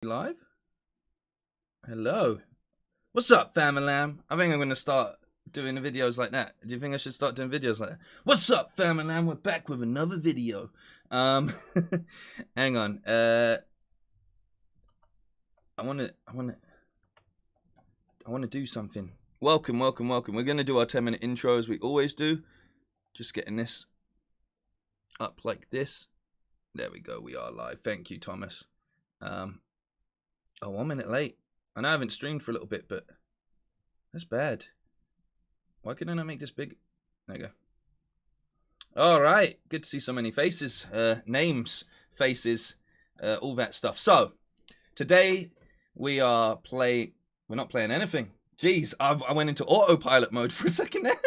Live? Hello. What's up, family lamb? I think I'm going to start doing videos like that. Do you think I should start doing videos like that? What's up, family lamb? We're back with another video. Hang on. I want to do something. Welcome. We're going to do our 10-minute intro as we always do. Just getting this up like this. There we go. We are live. Thank you, Thomas. Oh, 1 minute late. I know I haven't streamed for a little bit, but that's bad. Why couldn't I make this big? There you go. All right. Good to see so many faces, names, faces, all that stuff. So, today we are we're not playing anything. Jeez, I went into autopilot mode for a second there.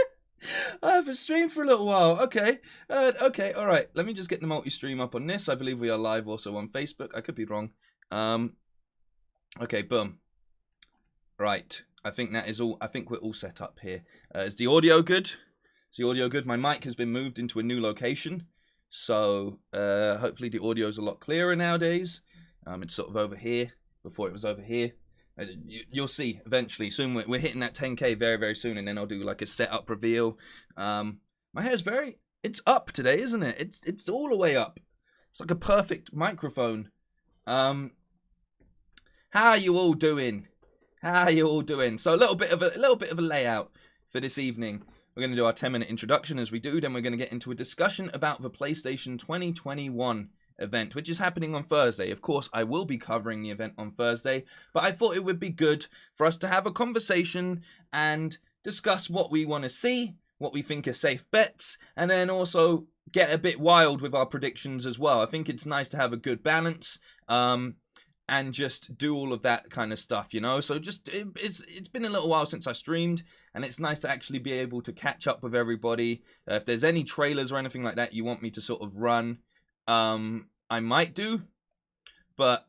I haven't streamed for a little while. Okay. Okay, all right. Let me just get the multi-stream up on this. I believe we are live also on Facebook. I could be wrong. Okay, boom. Right. I think that is all. I think we're all set up here. Is the audio good? Is the audio good? My mic has been moved into a new location. So hopefully the audio is a lot clearer nowadays. It's sort of over here. Before it was over here. You'll see eventually. Soon we're hitting that 10K very, very soon. And then I'll do like a setup reveal. My hair's it's up today, isn't it? It's all the way up. It's like a perfect microphone. How are you all doing? How are you all doing? So a little bit of a layout for this evening. We're going to do our 10-minute introduction as we do. Then we're going to get into a discussion about the PlayStation 2021 event, which is happening on Thursday. Of course, I will be covering the event on Thursday, but I thought it would be good for us to have a conversation and discuss what we want to see, what we think are safe bets, and then also get a bit wild with our predictions as well. I think it's nice to have a good balance. And just do all of that kind of stuff, you know. So just it's been a little while since I streamed, and it's nice to actually be able to catch up with everybody. If there's any trailers or anything like that you want me to sort of run, I might do. But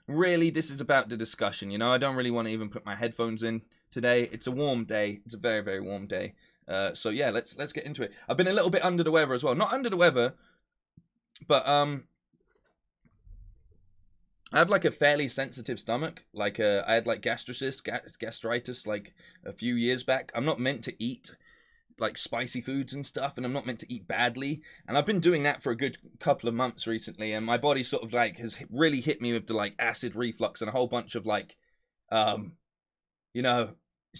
really, this is about the discussion, you know. I don't really want to even put my headphones in today. It's a warm day. It's a very, very warm day. So yeah, let's get into it. I've been a little bit under the weather as well. Not under the weather, but I have like a fairly sensitive stomach. Like I had like gastritis like a few years back. I'm not meant to eat like spicy foods and stuff, and I'm not meant to eat badly. And I've been doing that for a good couple of months recently, and my body sort of like has really hit me with the like acid reflux and a whole bunch of like, you know,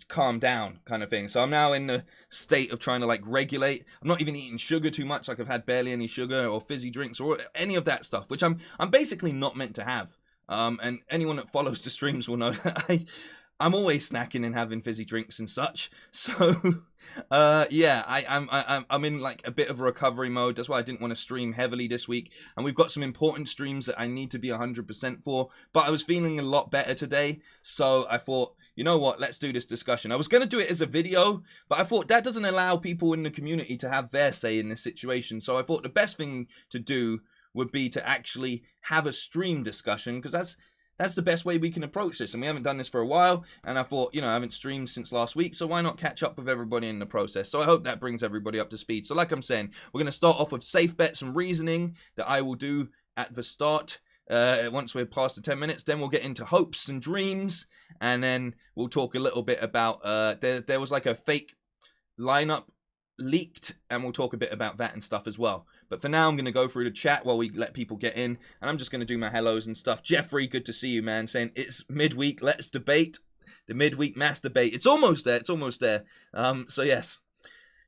calm down kind of thing. So I'm now in the state of trying to like regulate. I'm not even eating sugar too much. Like I've had barely any sugar or fizzy drinks or any of that stuff, which I'm basically not meant to have. And anyone that follows the streams will know that I'm always snacking and having fizzy drinks and such. So, yeah, I'm in like a bit of a recovery mode. That's why I didn't want to stream heavily this week. And we've got some important streams that I need to be 100% for. But I was feeling a lot better today. So I thought, you know what, let's do this discussion. I was going to do it as a video, but I thought that doesn't allow people in the community to have their say in this situation. So I thought the best thing to do would be to actually have a stream discussion, because that's the best way we can approach this. And we haven't done this for a while, and I thought, you know, I haven't streamed since last week, so why not catch up with everybody in the process? So I hope that brings everybody up to speed. So like I'm saying, we're going to start off with safe bets and reasoning that I will do at the start. Once we're past the 10 minutes, then we'll get into hopes and dreams, and then we'll talk a little bit about there was like a fake lineup leaked, and we'll talk a bit about that and stuff as well. But for now, I'm going to go through the chat while we let people get in, and I'm just going to do my hellos and stuff. Jeffrey, good to see you, man, saying it's midweek, let's debate. The midweek mass debate. It's almost there. So yes.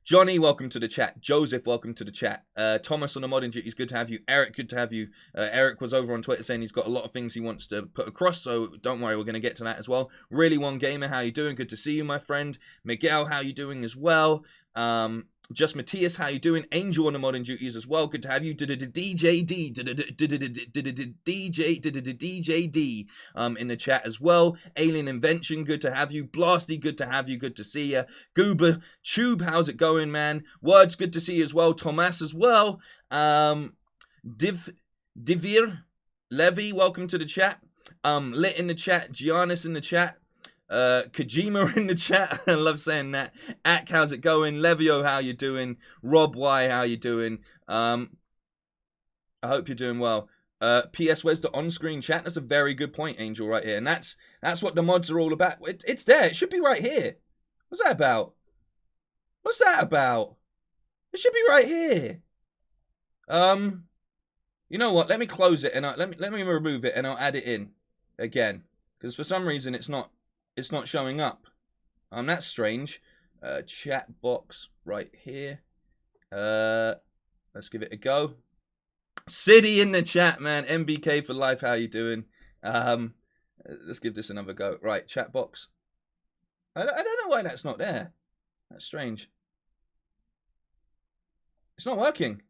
Johnny, welcome to the chat. Joseph, welcome to the chat. Thomas on the modding duties, good to have you. Eric, good to have you. Eric was over on Twitter saying he's got a lot of things he wants to put across, so don't worry, we're going to get to that as well. Really One Gamer, how you doing? Good to see you, my friend. Miguel, how you doing as well? Just Matthias, how you doing? Angel on the modding duties as well. Good to have you. DJD in the chat as well. Alien Invention, good to have you. Blasty, good to have you. Good to see you. Goober Tube, how's it going, man? Words, good to see you as well. Thomas as well. Divir Levy, welcome to the chat. Lit in the chat. Giannis in the chat. Kojima in the chat. I love saying that. Ak, how's it going? Levio, how you doing? Rob Y, how you doing? I hope you're doing well. PS, where's the on-screen chat? That's a very good point, Angel, right here. And that's what the mods are all about. It's there. It should be right here. What's that about? What's that about? It should be right here. You know what? Let me close it and let me remove it and I'll add it in again, because for some reason it's not showing up. That's strange. Chat box right here. Let's give it a go. City in the chat, man. MBK for life. How you doing? Let's give this another go. Right, chat box. I don't know why that's not there. That's strange. It's not working.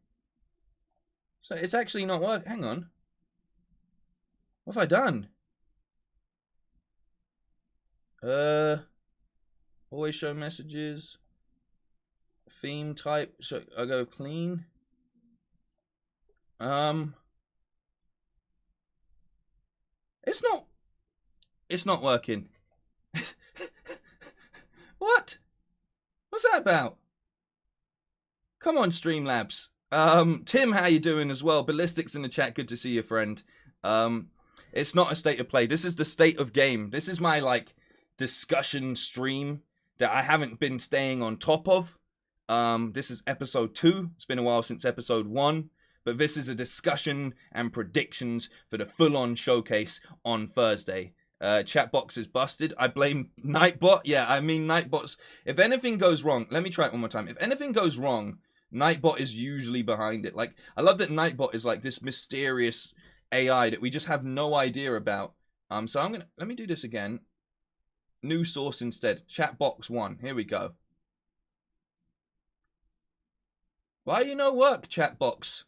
So it's actually not working. Hang on. What have I done? Always show messages. Theme type. So I go clean. It's not working. What? What's that about? Come on, Streamlabs. Tim, how you doing as well? Ballistics in the chat. Good to see you, friend. It's not a state of play. This is the state of game. This is my like discussion stream that I haven't been staying on top of. This is episode 2. It's been a while since episode 1. But this is a discussion and predictions for the full-on showcase on Thursday. Chat box is busted. I blame Nightbot. Yeah, I mean Nightbots. If anything goes wrong, let me try it one more time. If anything goes wrong, Nightbot is usually behind it. Like, I love that Nightbot is like this mysterious AI that we just have no idea about. So let me do this again. New source instead. Chat box 1. Here we go. Why you no work, chat box?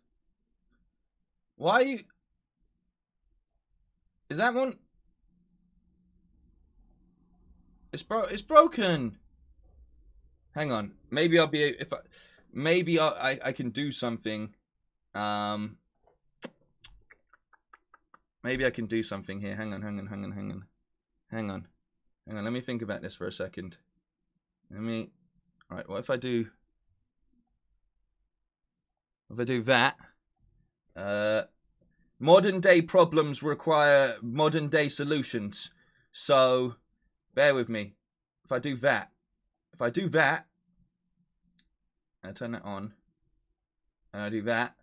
Why you... Is that one... It's broken. Hang on. Maybe I'll be... Maybe I can do something. Maybe I can do something here. Hang on. Let me think about this for a second. Alright, what if I do... If I do that... modern day problems require modern day solutions. So, bear with me. If I do that, I turn that on, and I do that.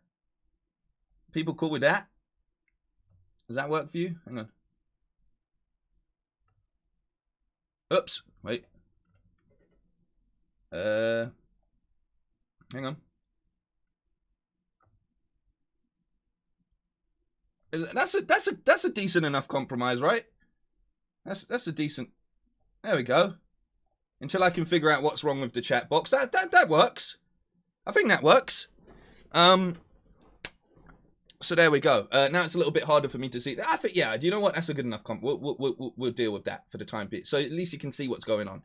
People cool with that? Does that work for you? Hang on. Oops. Wait. Hang on. That's a decent enough compromise, right? That's a decent. There we go. Until I can figure out what's wrong with the chat box. That works. I think that works. So there we go. Now it's a little bit harder for me to see. I think, yeah. Do you know what? That's a good enough comp. We'll deal with that for the time being. So at least you can see what's going on.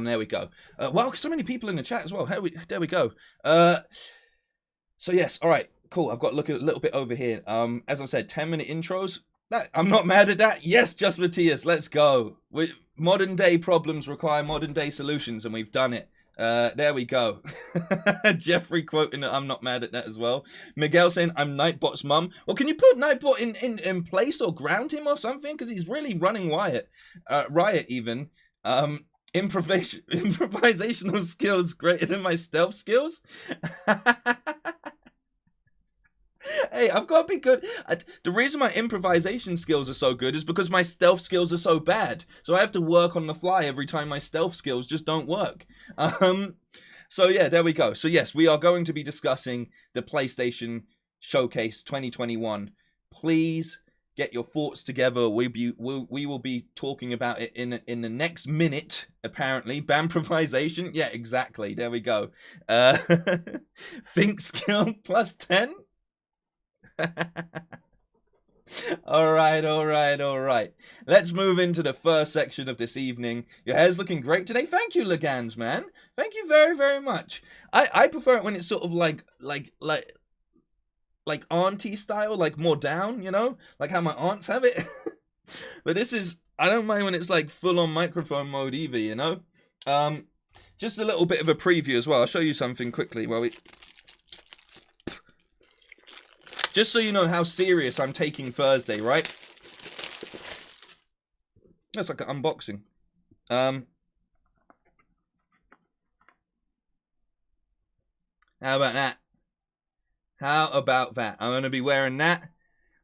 There we go. Wow, so many people in the chat as well. There we go. So yes, all right. Cool, I've got to look a little bit over here. As I said, 10-minute intros. I'm not mad at that. Yes, Just Matthias, let's go. Modern day problems require modern day solutions, and we've done it. There we go. Jeffrey quoting that I'm not mad at that as well. Miguel saying I'm Nightbot's mum. Well, can you put Nightbot in place or ground him or something? Because he's really running riot even. Improvisational skills greater than my stealth skills. Hey, I've got to be good. The reason my improvisation skills are so good is because my stealth skills are so bad. So I have to work on the fly every time my stealth skills just don't work. So yeah, there we go. So yes, we are going to be discussing the PlayStation Showcase 2021. Please get your thoughts together. We will be talking about it in the next minute, apparently. Bamprovisation? Yeah, exactly. There we go. Think skill plus 10? All right. Let's move into the first section of this evening. Your hair's looking great today. Thank you, Legans, man. Thank you very, very much. I prefer it when it's sort of like auntie style, like more down, you know, like how my aunts have it. But this is, I don't mind when it's like full on microphone mode either, you know. Just a little bit of a preview as well. I'll show you something quickly while we... just so you know how serious I'm taking Thursday, right? That's like an unboxing. How about that? How about that? I'm going to be wearing that.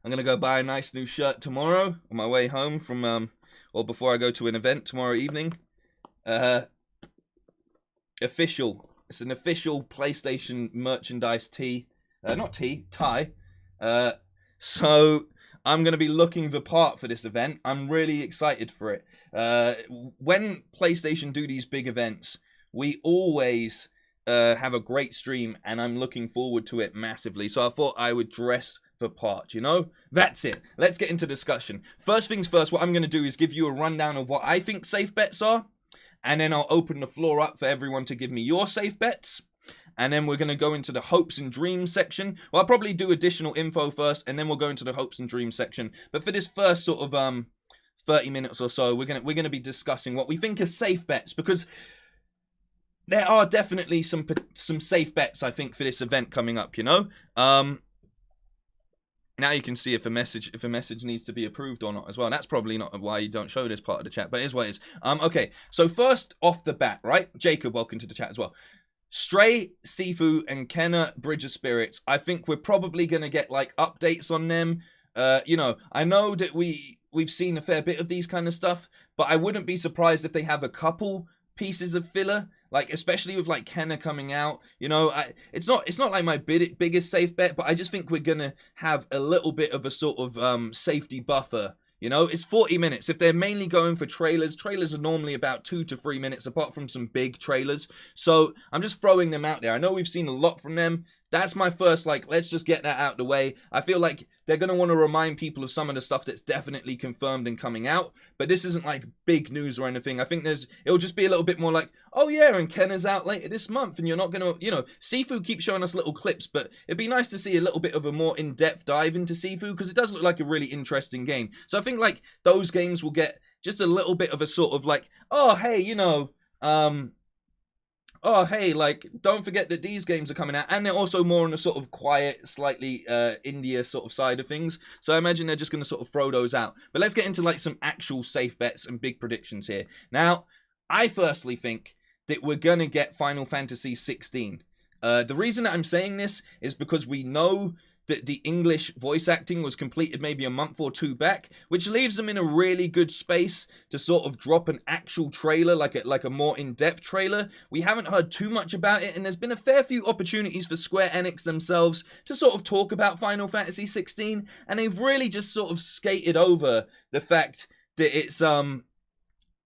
I'm going to go buy a nice new shirt tomorrow on my way home from, or before I go to an event tomorrow evening. Official. It's an official PlayStation merchandise tee. Not tee, tie. So I'm going to be looking the part for this event. I'm really excited for it. When PlayStation do these big events, we always have a great stream, and I'm looking forward to it massively. So I thought I would dress the part, you know? That's it. Let's get into discussion. First things first, what I'm going to do is give you a rundown of what I think safe bets are, and then I'll open the floor up for everyone to give me your safe bets. And then we're going to go into the hopes and dreams section. Well, I'll probably do additional info first, and then we'll go into the hopes and dreams section. But for this first sort of 30 minutes or so, we're gonna be discussing what we think are safe bets, because there are definitely some safe bets, I think, for this event coming up, you know? Now you can see if a message needs to be approved or not as well. And that's probably not why you don't show this part of the chat, but it is what it is. Okay, so first off the bat, right? Jacob, welcome to the chat as well. Stray, Sifu, and Kenna, Bridge of Spirits. I think we're probably going to get like updates on them. You know, I know that we've seen a fair bit of these kind of stuff, but I wouldn't be surprised if they have a couple pieces of filler, like especially with like Kenna coming out. You know, it's not like my biggest safe bet, but I just think we're gonna have a little bit of a sort of safety buffer. You know, it's 40 minutes. If they're mainly going for trailers are normally about 2 to 3 minutes, apart from some big trailers. So I'm just throwing them out there. I know we've seen a lot from them. That's my first, like, let's just get that out of the way. I feel like they're going to want to remind people of some of the stuff that's definitely confirmed and coming out. But this isn't like big news or anything. I think it'll just be a little bit more like, oh yeah, and Kenna's out later this month. And you're not going to, you know, Sifu keeps showing us little clips. But it'd be nice to see a little bit of a more in-depth dive into Sifu, because it does look like a really interesting game. So I think like those games will get just a little bit of a sort of like, oh, hey, you know, oh, hey, like, don't forget that these games are coming out. And they're also more on a sort of quiet, slightly India sort of side of things. So I imagine they're just going to sort of throw those out. But let's get into, like, some actual safe bets and big predictions here. Now, I firstly think that we're going to get Final Fantasy 16. The reason that I'm saying this is because we know that the English voice acting was completed maybe a month or two back, which leaves them in a really good space to sort of drop an actual trailer, like a more in-depth trailer. We haven't heard too much about it, and there's been a fair few opportunities for Square Enix themselves to sort of talk about Final Fantasy 16, and they've really just sort of skated over the fact that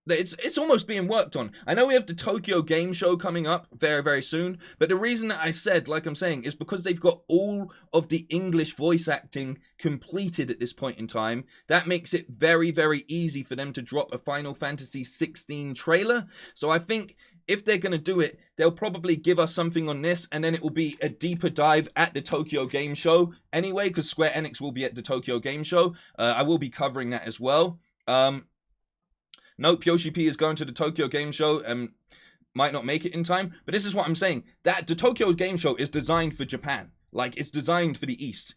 it's almost being worked on. I know we have the Tokyo Game Show coming up very, very soon, but the reason that I said, like I'm saying, is because they've got all of the English voice acting completed at this point in time. That makes it very, very easy for them to drop a Final Fantasy 16 trailer. So I think if they're going to do it, they'll probably give us something on this, and then it will be a deeper dive at the Tokyo Game Show anyway, because Square Enix will be at the Tokyo Game Show. I will be covering that as well. Nope, Yoshi P is going to the Tokyo Game Show and might not make it in time. But this is what I'm saying. That the Tokyo Game Show is designed for Japan. Like, it's designed for the East.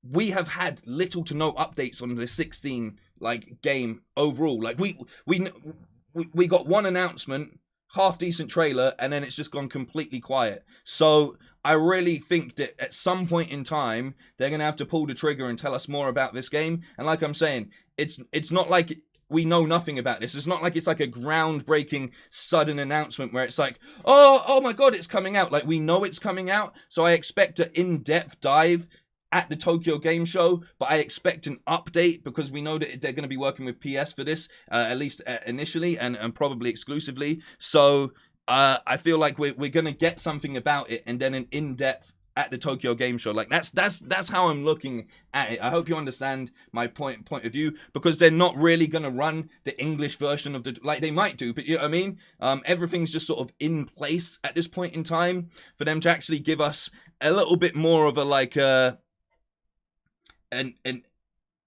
We have had little to no updates on the 16 like game overall. Like we got one announcement, half decent trailer, and then it's just gone completely quiet. So I really think that at some point in time they're gonna have to pull the trigger and tell us more about this game. And like I'm saying, it's not like we know nothing about this. It's not like it's like a groundbreaking sudden announcement where it's like, oh my god, it's coming out. Like, we know it's coming out, so I expect an in-depth dive at the Tokyo Game Show, but I expect an update because we know that they're going to be working with PS for this, at least initially and probably exclusively. So I feel like we're going to get something about it, and then an in-depth at the Tokyo Game Show. Like, that's how I'm looking at it. I hope you understand my point of view, because they're not really going to run the English version of the, like, they might do, but you know what I mean? Everything's just sort of in place at this point in time for them to actually give us a little bit more of a, like, an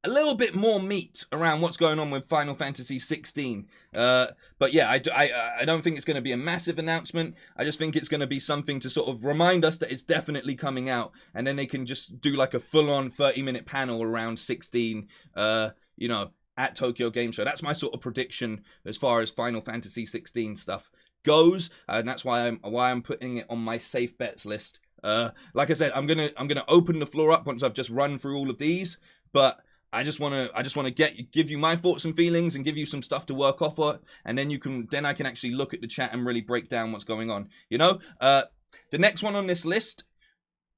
a little bit more meat around what's going on with Final Fantasy 16. But yeah, I don't think it's going to be a massive announcement. I just think it's going to be something to sort of remind us that it's definitely coming out, and then they can just do like a full-on 30-minute panel around 16, you know, at Tokyo Game Show. That's my sort of prediction as far as Final Fantasy 16 stuff goes, and that's why I'm putting it on my safe bets list. Like I said, I'm gonna open the floor up once I've just run through all of these, but I just want to give you my thoughts and feelings and give you some stuff to work off of, and then I can actually look at the chat and really break down what's going on. You know, the next one on this list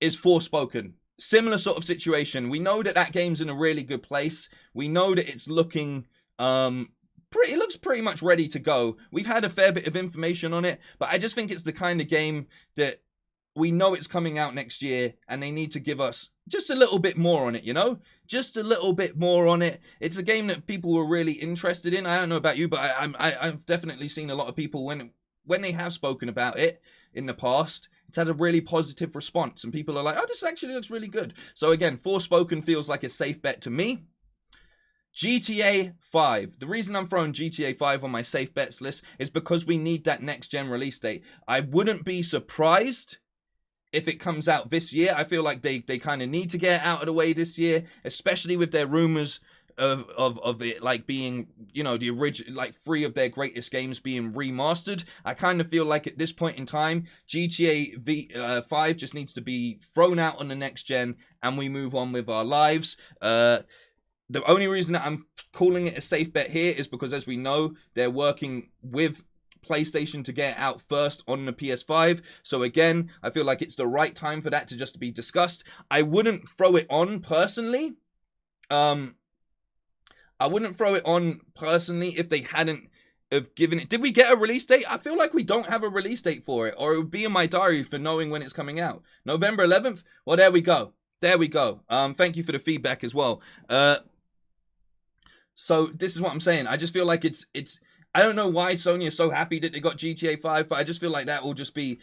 is Forspoken. Similar sort of situation. We know that game's in a really good place. We know that it's looking it looks pretty much ready to go. We've had a fair bit of information on it, but I just think it's the kind of game that we know it's coming out next year, and they need to give us just a little bit more on it, you know? Just a little bit more on it. It's a game that people were really interested in. I don't know about you, but I've definitely seen a lot of people, when they have spoken about it in the past, it's had a really positive response, and people are like, oh, this actually looks really good. So again, Forspoken feels like a safe bet to me. GTA 5. The reason I'm throwing GTA 5 on my safe bets list is because we need that next gen release date. I wouldn't be surprised if it comes out this year. I feel like they kind of need to get it out of the way this year, especially with their rumors of it like being, you know, the original, like 3 of their greatest games being remastered. I kind of feel like at this point in time, GTA 5 just needs to be thrown out on the next gen, and we move on with our lives. The only reason that I'm calling it a safe bet here is because, as we know, they're working with PlayStation to get it out first on the PS5. So again, I feel like it's the right time for that to just be discussed. I wouldn't throw it on personally. I wouldn't throw it on personally if they hadn't have given it. Did we get a release date? I feel like we don't have a release date for it, or it would be in my diary for knowing when it's coming out. November 11th? Well, there we go. There we go. Thank you for the feedback as well. So this is what I'm saying. I just feel like it's I don't know why Sony is so happy that they got GTA 5, but I just feel like that will just be,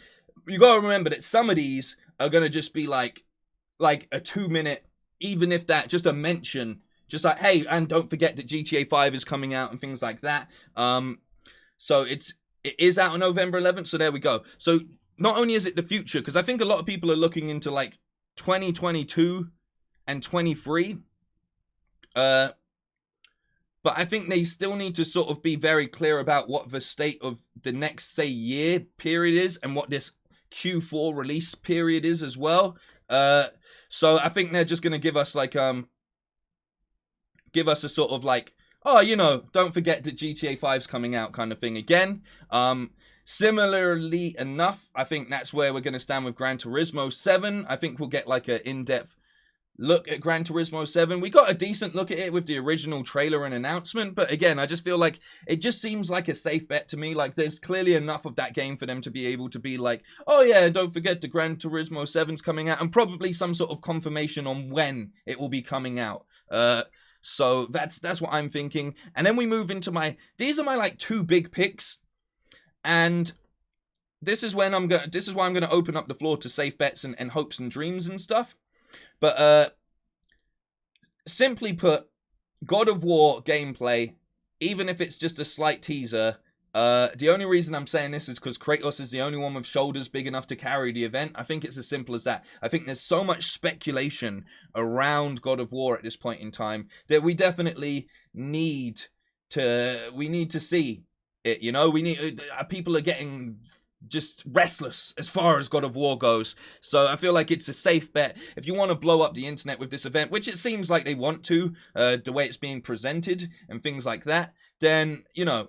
you gotta remember that some of these are gonna just be like a 2-minute, even if that, just a mention, just like, hey, and don't forget that GTA 5 is coming out and things like that. So it is out on November 11th, so there we go. So not only is it the future, because I think a lot of people are looking into like 2022 and 23, but I think they still need to sort of be very clear about what the state of the next, say, year period is, and what this Q4 release period is as well. So I think they're just going to give us like, give us a sort of like, oh, you know, don't forget that GTA 5's coming out kind of thing again. Similarly enough, I think that's where we're going to stand with Gran Turismo 7. I think we'll get like an in-depth look at Gran Turismo 7. We got a decent look at it with the original trailer and announcement, but again, I just feel like it just seems like a safe bet to me. Like there's clearly enough of that game for them to be able to be like, oh yeah, don't forget the Gran Turismo 7's coming out, and probably some sort of confirmation on when it will be coming out. So that's what I'm thinking. And then we move into these are my like 2 big picks, and this is why I'm gonna open up the floor to safe bets and hopes and dreams and stuff. But simply put, God of War gameplay, even if it's just a slight teaser, the only reason I'm saying this is because Kratos is the only one with shoulders big enough to carry the event. I think it's as simple as that. I think there's so much speculation around God of War at this point in time that we definitely need to see it, you know? People are getting just restless as far as God of War goes. So I feel like it's a safe bet. If you want to blow up the internet with this event, which it seems like they want to, the way it's being presented and things like that, then, you know,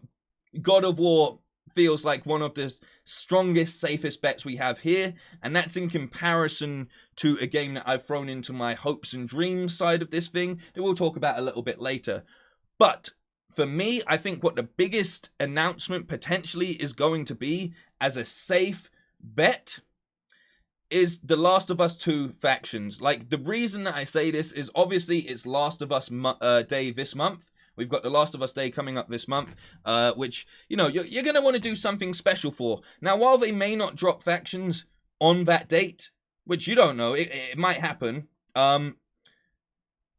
God of War feels like one of the strongest, safest bets we have here. And that's in comparison to a game that I've thrown into my hopes and dreams side of this thing that we'll talk about a little bit later. But for me, I think what the biggest announcement potentially is going to be as a safe bet is the Last of Us 2 factions. Like, the reason that I say this is obviously it's Last of Us Day this month. We've got the Last of Us Day coming up this month, which, you know, you're going to want to do something special for. Now, while they may not drop factions on that date, which you don't know, it might happen,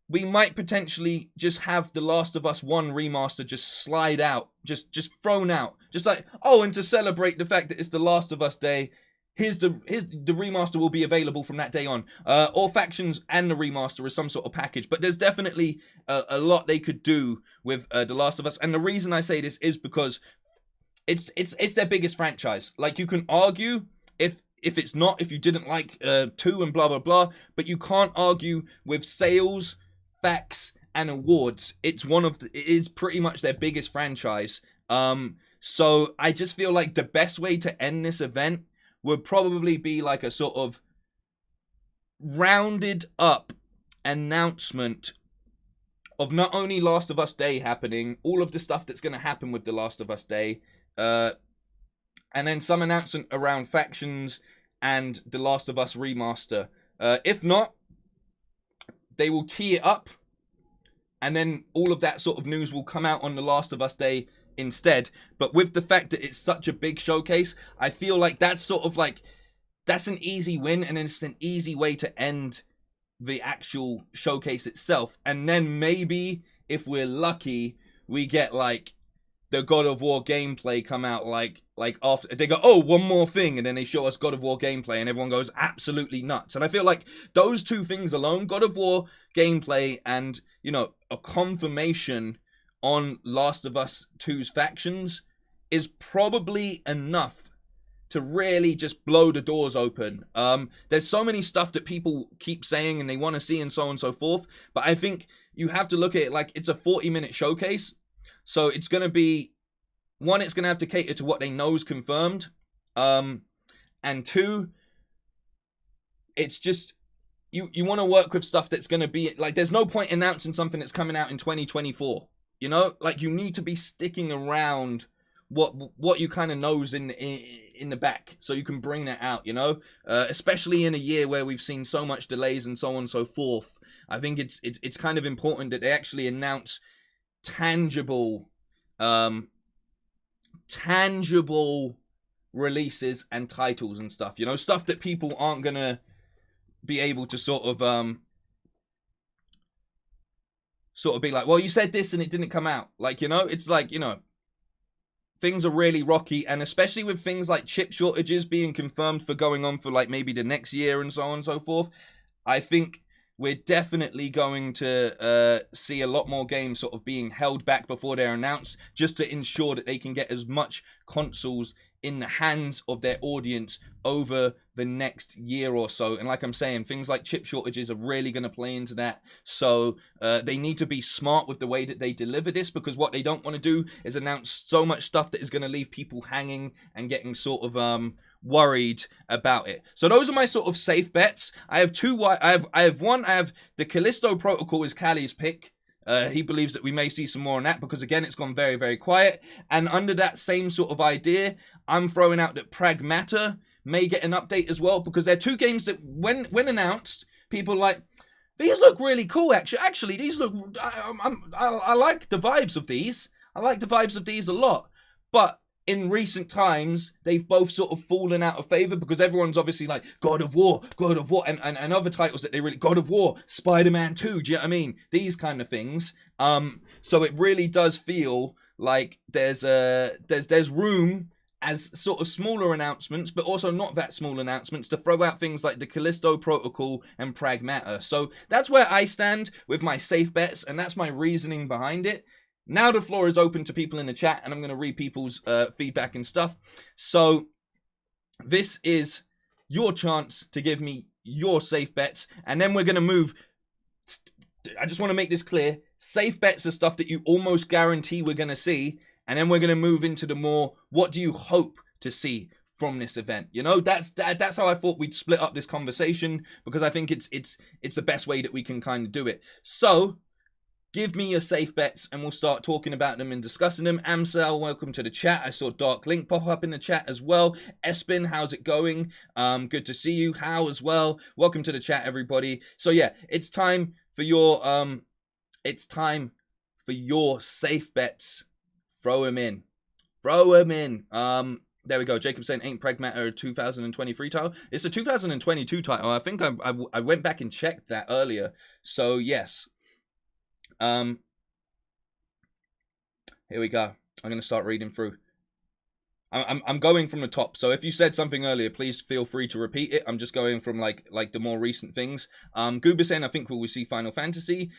we might potentially just have The Last of Us 1 remaster just slide out, just thrown out. Just like, oh, and to celebrate the fact that it's The Last of Us Day, here's the remaster will be available from that day on. All factions and the remaster is some sort of package. But there's definitely a lot they could do with The Last of Us. And the reason I say this is because it's their biggest franchise. Like, you can argue if it's not, if you didn't like 2 and blah blah blah, but you can't argue with sales, facts, and awards. It is pretty much their biggest franchise. So I just feel like the best way to end this event would probably be like a sort of rounded up announcement of not only Last of Us Day happening, all of the stuff that's going to happen with The Last of Us Day, and then some announcement around factions and The Last of Us remaster. If not, they will tee it up, and then all of that sort of news will come out on The Last of Us Day instead. But with the fact that it's such a big showcase, I feel like that's sort of like, that's an easy win, and it's an easy way to end the actual showcase itself. And then maybe, if we're lucky, we get like the God of War gameplay come out like after they go, oh, one more thing, and then they show us God of War gameplay and everyone goes absolutely nuts. And I feel like those two things alone, God of War gameplay and, you know, a confirmation on Last of Us 2's factions, is probably enough to really just blow the doors open. There's so many stuff that people keep saying and they want to see and so on and so forth, but I think you have to look at it like it's a 40-minute showcase. So it's going to be, one, it's going to have to cater to what they know is confirmed. And two, it's just, you want to work with stuff that's going to be, like, there's no point announcing something that's coming out in 2024. You know, like, you need to be sticking around what you kind of knows in the back, so you can bring that out, you know, especially in a year where we've seen so much delays and so on and so forth. I think it's kind of important that they actually announce tangible releases and titles and stuff, you know, stuff that people aren't gonna be able to sort of be like, well, you said this and it didn't come out. Like, you know, it's like, you know, things are really rocky, and especially with things like chip shortages being confirmed for going on for like maybe the next year and so on and so forth, I think we're definitely going to see a lot more games sort of being held back before they're announced, just to ensure that they can get as much consoles in the hands of their audience over the next year or so. And like I'm saying, things like chip shortages are really going to play into that. So they need to be smart with the way that they deliver this, because what they don't want to do is announce so much stuff that is going to leave people hanging and getting sort of worried about it. So those are my sort of safe bets. I have two. I have one. I have the Callisto Protocol is Callie's pick. He believes that we may see some more on that, because again, it's gone very, very quiet. And under that same sort of idea, I'm throwing out that Pragmata may get an update as well, because they're two games that when announced, people are like, these look really cool. Actually, these look. I like the vibes of these. I like the vibes of these a lot. But in recent times, they've both sort of fallen out of favor, because everyone's obviously like, God of War, and other titles that they really, God of War, Spider-Man 2, do you know what I mean? These kind of things. So it really does feel like there's room as sort of smaller announcements, but also not that small announcements, to throw out things like the Callisto Protocol and Pragmata. So that's where I stand with my safe bets, and that's my reasoning behind it. Now the floor is open to people in the chat, and I'm going to read people's feedback and stuff. So this is your chance to give me your safe bets, and then we're going to move. I just want to make this clear. Safe bets are stuff that you almost guarantee we're going to see, and then we're going to move into the more, what do you hope to see from this event? You know, that's how I thought we'd split up this conversation, because I think it's the best way that we can kind of do it. So give me your safe bets, and we'll start talking about them and discussing them. Amsel, welcome to the chat. I saw Dark Link pop up in the chat as well. Espin, how's it going? Good to see you. How as well. Welcome to the chat, everybody. So yeah, it's time for your safe bets. Throw them in. There we go. Jacob saying, ain't Pragmata a 2023 title? It's a 2022 title. I think I went back and checked that earlier. So yes. Um, Here we go. I'm going to start reading through. I'm going from the top. So if you said something earlier, please feel free to repeat it. I'm just going from like the more recent things. Goober saying, I think we will see Final Fantasy.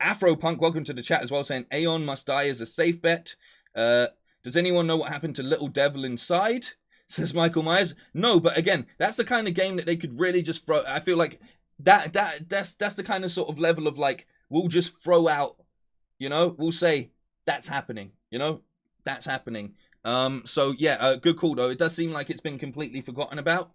Afropunk, welcome to the chat as well, saying Aeon must die as a safe bet. Does anyone know what happened to Little Devil Inside? Says Michael Myers. No, but again, that's the kind of game that they could really just throw. I feel like that's the kind of sort of level of like, we'll just throw out, you know, we'll say that's happening, you know, that's happening. So yeah, good call though. It does seem like it's been completely forgotten about.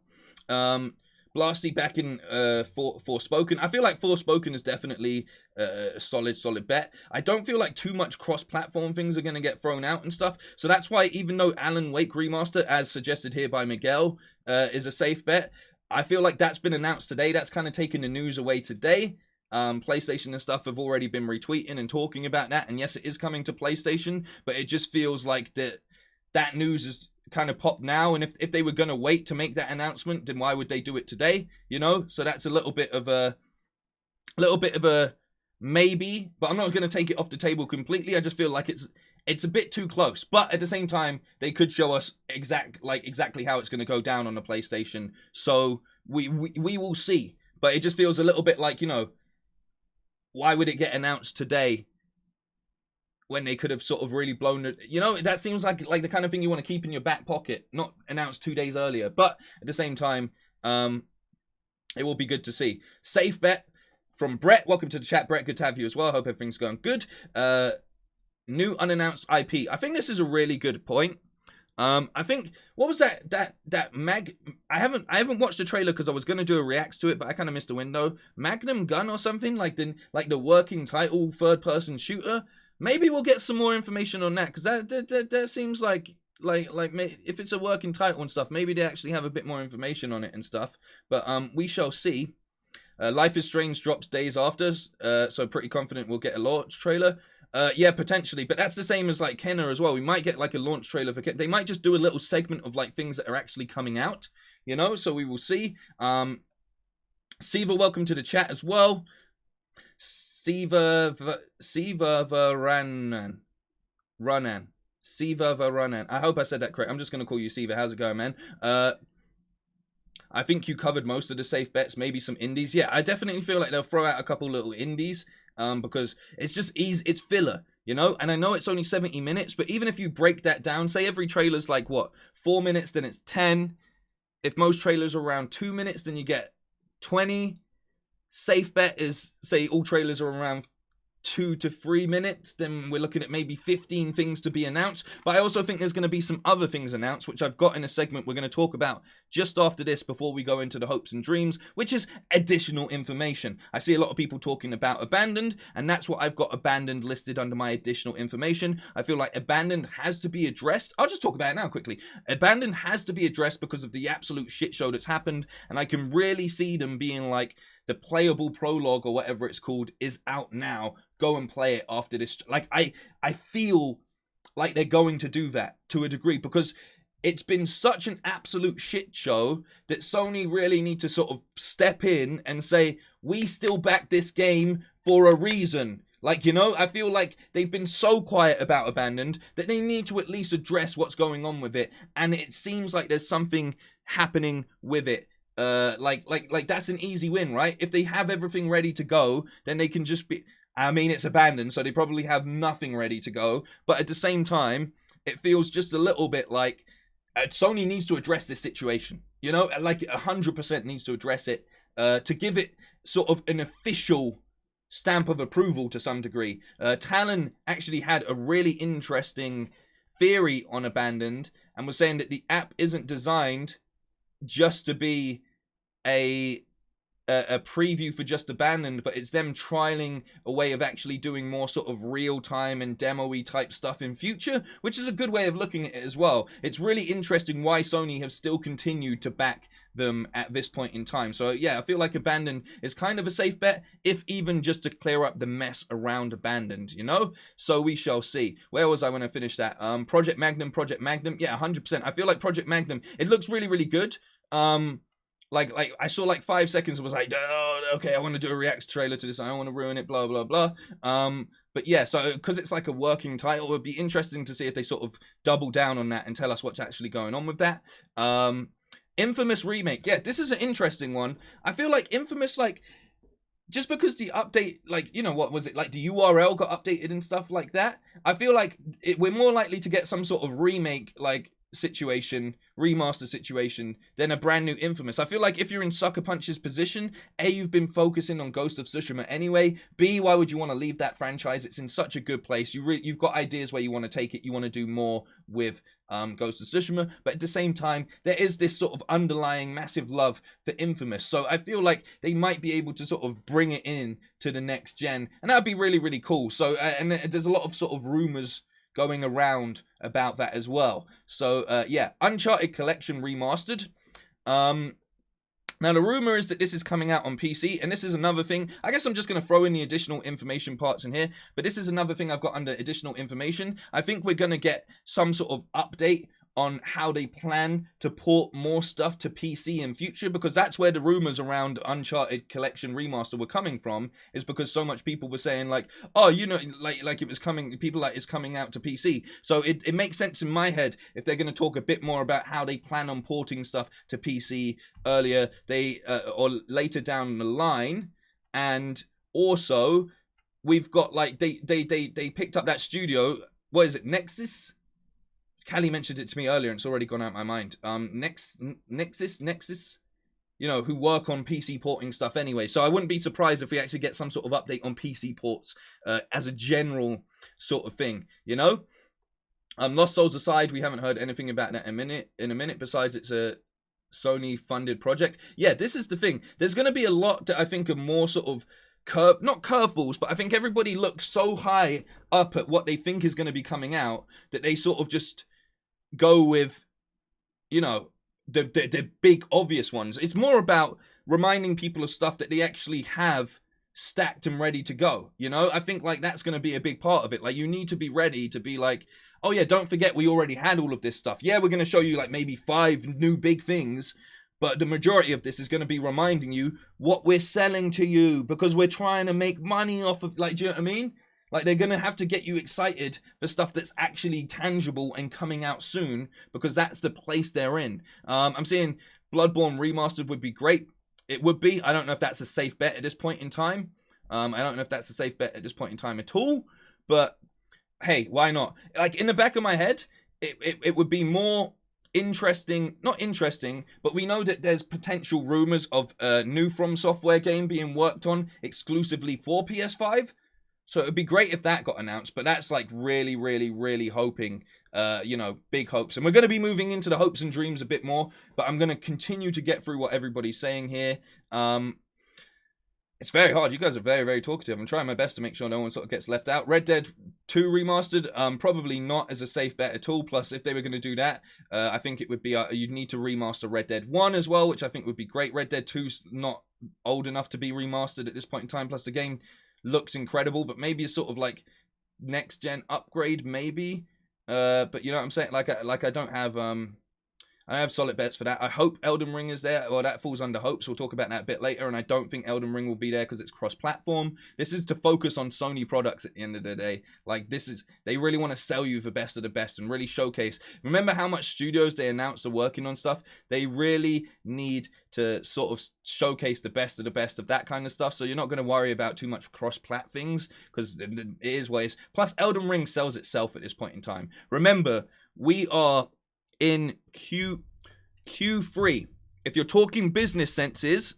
Blasty back in Forspoken. I feel like Forspoken is definitely a solid bet. I don't feel like too much cross-platform things are going to get thrown out and stuff. So that's why even though Alan Wake Remaster, as suggested here by Miguel, is a safe bet, I feel like that's been announced today. That's kind of taken the news away today. PlayStation and stuff have already been retweeting and talking about that. And yes, it is coming to PlayStation, but it just feels like that news is kind of popped now, and if they were going to wait to make that announcement, then why would they do it today, you know? So that's a little bit of a maybe, but I'm not going to take it off the table completely. I just feel like it's a bit too close, but at the same time they could show us exactly how it's going to go down on the PlayStation, so we will see. But it just feels a little bit like, you know, why would it get announced today when they could have sort of really blown it, you know? That seems like the kind of thing you want to keep in your back pocket, not announced 2 days earlier. But at the same time, it will be good to see. Safe bet from Brett. Welcome to the chat, Brett. Good to have you as well. Hope everything's going good. New unannounced IP. I think this is a really good point. I think, what was that I haven't watched the trailer because I was going to do a reacts to it, but I kind of missed the window. Magnum gun or something, like the working title third person shooter. Maybe we'll get some more information on that, because that seems like if it's a working title and stuff, maybe they actually have a bit more information on it and stuff. But we shall see. Life is Strange drops days after, so pretty confident we'll get a launch trailer. Yeah, potentially, but that's the same as like Kenner as well. We might get like a launch trailer for Kenner. They might just do a little segment of like things that are actually coming out, you know. So we will see. Siva, welcome to the chat as well. Siva Varanan. Siva Varanan. I hope I said that correct. I'm just going to call you Siva. How's it going, man? I think you covered most of the safe bets. Maybe some indies. Yeah, I definitely feel like they'll throw out a couple little indies because it's just easy. It's filler, you know? And I know it's only 70 minutes, but even if you break that down, say every trailer's like, what, 4 minutes, then it's 10. If most trailers are around 2 minutes, then you get 20. Safe bet is, say all trailers are around 2 to 3 minutes, then we're looking at maybe 15 things to be announced. But I also think there's going to be some other things announced, which I've got in a segment we're going to talk about just after this, before we go into the hopes and dreams, which is additional information. I see a lot of people talking about Abandoned, and that's what I've got Abandoned listed under my additional information. I feel like Abandoned has to be addressed. I'll just talk about it now quickly. Abandoned has to be addressed because of the absolute shit show that's happened, and I can really see them being like, the playable prologue or whatever it's called is out now. Go and play it after this. Like, I feel like they're going to do that to a degree, because it's been such an absolute shit show that Sony really need to sort of step in and say, we still back this game for a reason. Like, you know, I feel like they've been so quiet about Abandoned that they need to at least address what's going on with it. And it seems like there's something happening with it. Like that's an easy win, right? If they have everything ready to go, then they can just be, I mean, it's Abandoned, so they probably have nothing ready to go, but at the same time, it feels just a little bit like Sony needs to address this situation, you know, like 100% needs to address it, to give it sort of an official stamp of approval to some degree. Talon actually had a really interesting theory on Abandoned, and was saying that the app isn't designed just to be a preview for just Abandoned, but it's them trialing a way of actually doing more sort of real-time and demo-y type stuff in future, which is a good way of looking at it as well. It's really interesting why Sony have still continued to back them at this point in time. So yeah, I feel like Abandoned is kind of a safe bet, if even just to clear up the mess around Abandoned, you know? So we shall see. Where was I when I finished that? Project Magnum. Yeah, 100%. I feel like Project Magnum, it looks really, really good. like I saw like 5 seconds and was like, oh, okay, I want to do a React trailer to this. I don't want to ruin it, blah, blah, blah. But yeah, so because it's like a working title, it would be interesting to see if they sort of double down on that and tell us what's actually going on with that. Infamous Remake. Yeah, this is an interesting one. I feel like Infamous, like, just because the update, like, you know, what was it, like the URL got updated and stuff like that, I feel like we're more likely to get some sort of remake, like, situation, remaster situation, than a brand new Infamous. I feel like if you're in Sucker Punch's position, A, you've been focusing on Ghost of Tsushima anyway, B, why would you want to leave that franchise? It's in such a good place. You've got ideas where you want to take it. You want to do more with Ghost of Tsushima, but at the same time, there is this sort of underlying massive love for Infamous. So I feel like they might be able to sort of bring it in to the next gen, and that'd be really, really cool. So, and there's a lot of sort of rumors going around about that as well. So, yeah, Uncharted Collection Remastered. Now, the rumor is that this is coming out on PC, and this is another thing. I guess I'm just going to throw in the additional information parts in here, but this is another thing I've got under additional information. I think we're going to get some sort of update on how they plan to port more stuff to PC in future, because that's where the rumors around Uncharted Collection Remaster were coming from, is because so much people were saying like, oh, you know, like it was coming, people like it's coming out to PC. So it makes sense in my head if they're going to talk a bit more about how they plan on porting stuff to PC earlier, or later down the line. And also we've got like they picked up that studio, what is it, Nexus? Callie mentioned it to me earlier and it's already gone out of my mind. Nexus, you know, who work on PC porting stuff anyway. So I wouldn't be surprised if we actually get some sort of update on PC ports as a general sort of thing, you know? Lost Souls aside, we haven't heard anything about that in a minute, besides it's a Sony funded project. Yeah, this is the thing. There's going to be a lot that I think are more sort of not curveballs, but I think everybody looks so high up at what they think is going to be coming out that they sort of just go with, you know, the big obvious ones. It's more about reminding people of stuff that they actually have stacked and ready to go, you know? I think like that's going to be a big part of it. Like you need to be ready to be like, oh yeah, don't forget we already had all of this stuff. Yeah, we're going to show you like maybe 5 new big things, but the majority of this is going to be reminding you what we're selling to you, because we're trying to make money off of, like, do you know what I mean? Like, they're going to have to get you excited for stuff that's actually tangible and coming out soon, because that's the place they're in. I'm seeing Bloodborne Remastered would be great. It would be. I don't know if that's a safe bet at this point in time. I don't know if that's a safe bet at this point in time at all. But, hey, why not? Like, in the back of my head, it would be more interesting, not interesting, but we know that there's potential rumors of a new From Software game being worked on exclusively for PS5. So it would be great if that got announced, but that's like really, really, really hoping, you know, big hopes. And we're going to be moving into the hopes and dreams a bit more, but I'm going to continue to get through what everybody's saying here. It's very hard. You guys are very, very talkative. I'm trying my best to make sure no one sort of gets left out. Red Dead 2 Remastered, probably not as a safe bet at all. Plus, if they were going to do that, I think it would be, you'd need to remaster Red Dead 1 as well, which I think would be great. Red Dead 2's not old enough to be remastered at this point in time. Plus, the game looks incredible, but maybe a sort of like next gen upgrade, maybe. But you know what I'm saying? Like I don't have I have solid bets for that. I hope Elden Ring is there. Well, that falls under hope, so we'll talk about that a bit later. And I don't think Elden Ring will be there because it's cross-platform. This is to focus on Sony products at the end of the day. Like, this is, they really want to sell you the best of the best and really showcase. Remember how much studios they announced are working on stuff? They really need to sort of showcase the best of that kind of stuff. So you're not going to worry about too much cross-plat things, because it is what it is. Plus, Elden Ring sells itself at this point in time. Remember, we are in Q3. If you're talking business senses,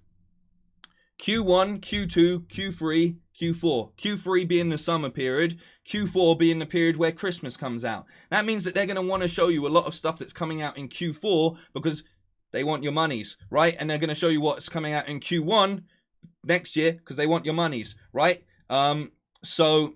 Q1, Q2, Q3, Q4. Q3 being the summer period, Q4 being the period where Christmas comes out. That means that they're going to want to show you a lot of stuff that's coming out in Q4 because they want your monies, right? And they're going to show you what's coming out in Q1 next year because they want your monies, right? So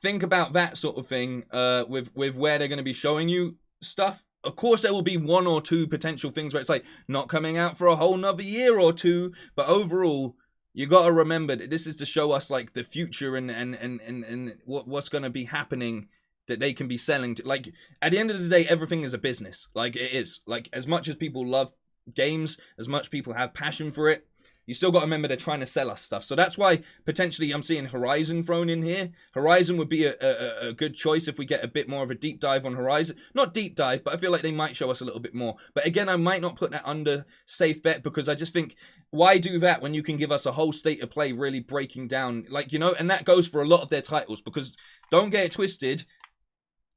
think about that sort of thing with where they're going to be showing you stuff. Of course, there will be one or two potential things where it's like not coming out for a whole nother year or two, but overall, you got to remember that this is to show us like the future and what's going to be happening that they can be selling to. Like, at the end of the day, everything is a business. Like, it is. Like, as much as people love games, as much people have passion for it, you still got to remember they're trying to sell us stuff. So that's why potentially I'm seeing Horizon thrown in here. Horizon would be a good choice if we get a bit more of a deep dive on Horizon. Not deep dive, but I feel like they might show us a little bit more. But again, I might not put that under safe bet, because I just think, why do that when you can give us a whole state of play really breaking down, like, you know, and that goes for a lot of their titles, because don't get it twisted,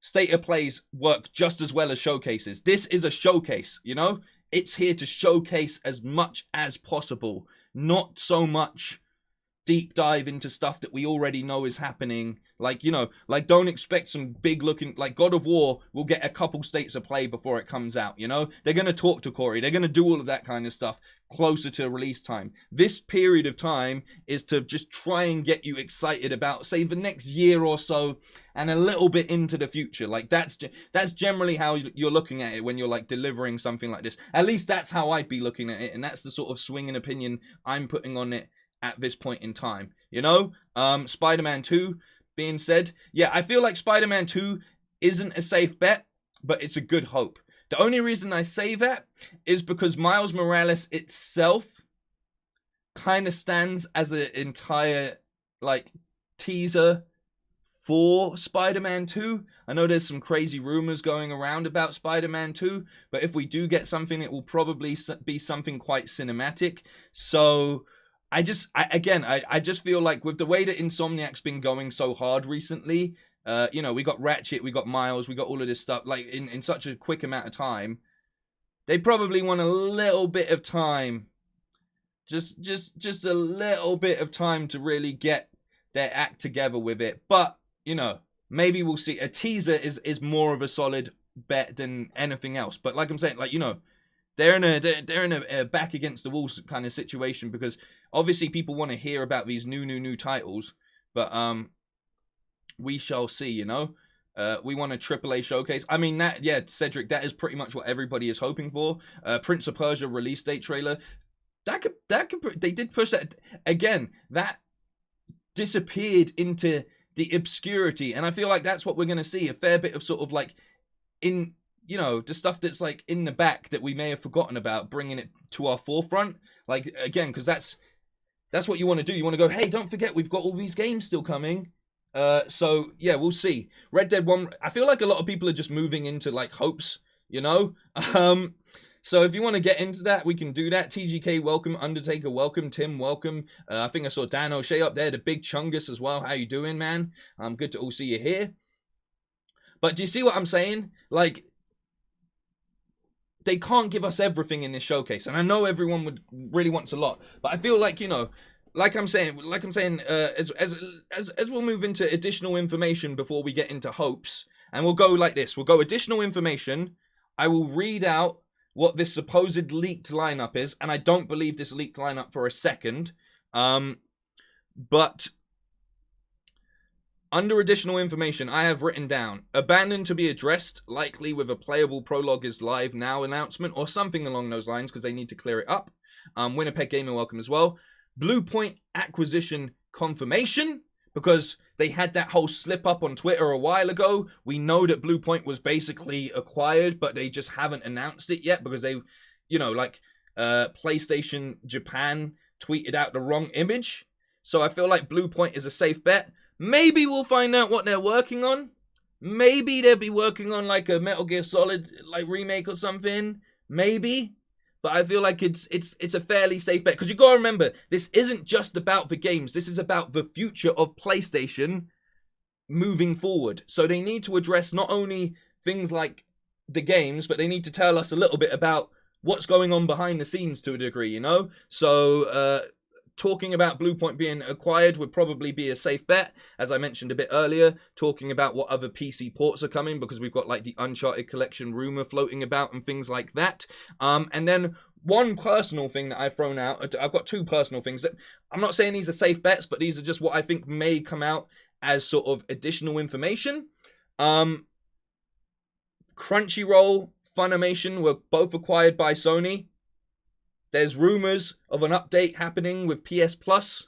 state of plays work just as well as showcases. This is a showcase, you know? It's here to showcase as much as possible, not so much deep dive into stuff that we already know is happening. Like, you know, like, don't expect some big looking, like, God of War will get a couple states of play before it comes out, you know? They're going to talk to Corey. They're going to do all of that kind of stuff closer to release time. This period of time is to just try and get you excited about, say, the next year or so, and a little bit into the future. Like, that's generally how you're looking at it when you're, like, delivering something like this. At least that's how I'd be looking at it, and that's the sort of swinging opinion I'm putting on it at this point in time, you know? Spider-Man 2 being said, yeah, I feel like Spider-Man 2 isn't a safe bet, but it's a good hope. The only reason I say that is because Miles Morales itself kind of stands as an entire, like, teaser for Spider-Man 2. I know there's some crazy rumors going around about Spider-Man 2, but if we do get something, it will probably be something quite cinematic. So I just feel like with the way that Insomniac's been going so hard recently, you know, we got Ratchet, we got Miles, we got all of this stuff, like, in such a quick amount of time. They probably want a little bit of time, just a little bit of time to really get their act together with it. But, you know, maybe we'll see. A teaser is more of a solid bet than anything else. But like I'm saying, like, you know, they're in a back against the walls kind of situation, because obviously people want to hear about these new titles, but we shall see, you know. We want a AAA showcase. I mean, that, yeah, Cedric, that is pretty much what everybody is hoping for. Prince of Persia release date trailer. They did push that again. That disappeared into the obscurity, and I feel like that's what we're going to see, a fair bit of sort of like, in, you know, the stuff that's like in the back that we may have forgotten about, bringing it to our forefront, like, again, because that's what you want to do. You want to go, hey, don't forget, we've got all these games still coming. So yeah, we'll see. Red Dead 1, I feel like a lot of people are just moving into like hopes, you know. So if you want to get into that, we can do that. TGK, welcome. Undertaker, welcome. Tim, welcome. I think I saw Dan O'Shea up there, the big Chungus as well. How you doing, man? Good to all see you here. But do you see what I'm saying? Like, they can't give us everything in this showcase, and I know everyone would really wants a lot, but I feel like, you know, like I'm saying, as we'll move into additional information before we get into hopes, and we'll go like this. We'll go additional information. I will read out what this supposed leaked lineup is, and I don't believe this leaked lineup for a second. But under additional information, I have written down, abandoned to be addressed, likely with a playable prologue is live now announcement, or something along those lines, because they need to clear it up. Winnipeg Gaming, welcome as well. Blue Point acquisition confirmation, because they had that whole slip up on Twitter a while ago. We know that Blue Point was basically acquired, but they just haven't announced it yet, because they, you know, like, PlayStation Japan tweeted out the wrong image. So I feel like Blue Point is a safe bet. Maybe we'll find out what they're working on. Maybe they'll be working on like a Metal Gear Solid like remake or something. Maybe. But I feel like it's a fairly safe bet, because you gotta remember, this isn't just about the games. This is about the future of PlayStation moving forward. So they need to address not only things like the games, but they need to tell us a little bit about what's going on behind the scenes to a degree, you know? So talking about Blue Point being acquired would probably be a safe bet, as I mentioned a bit earlier, talking about what other PC ports are coming, because we've got like the Uncharted collection rumor floating about and things like that. And then one personal thing that I've thrown out, I've got two personal things that I'm not saying these are safe bets, but these are just what I think may come out as sort of additional information. Crunchyroll, Funimation were both acquired by Sony. There's rumors of an update happening with PS Plus.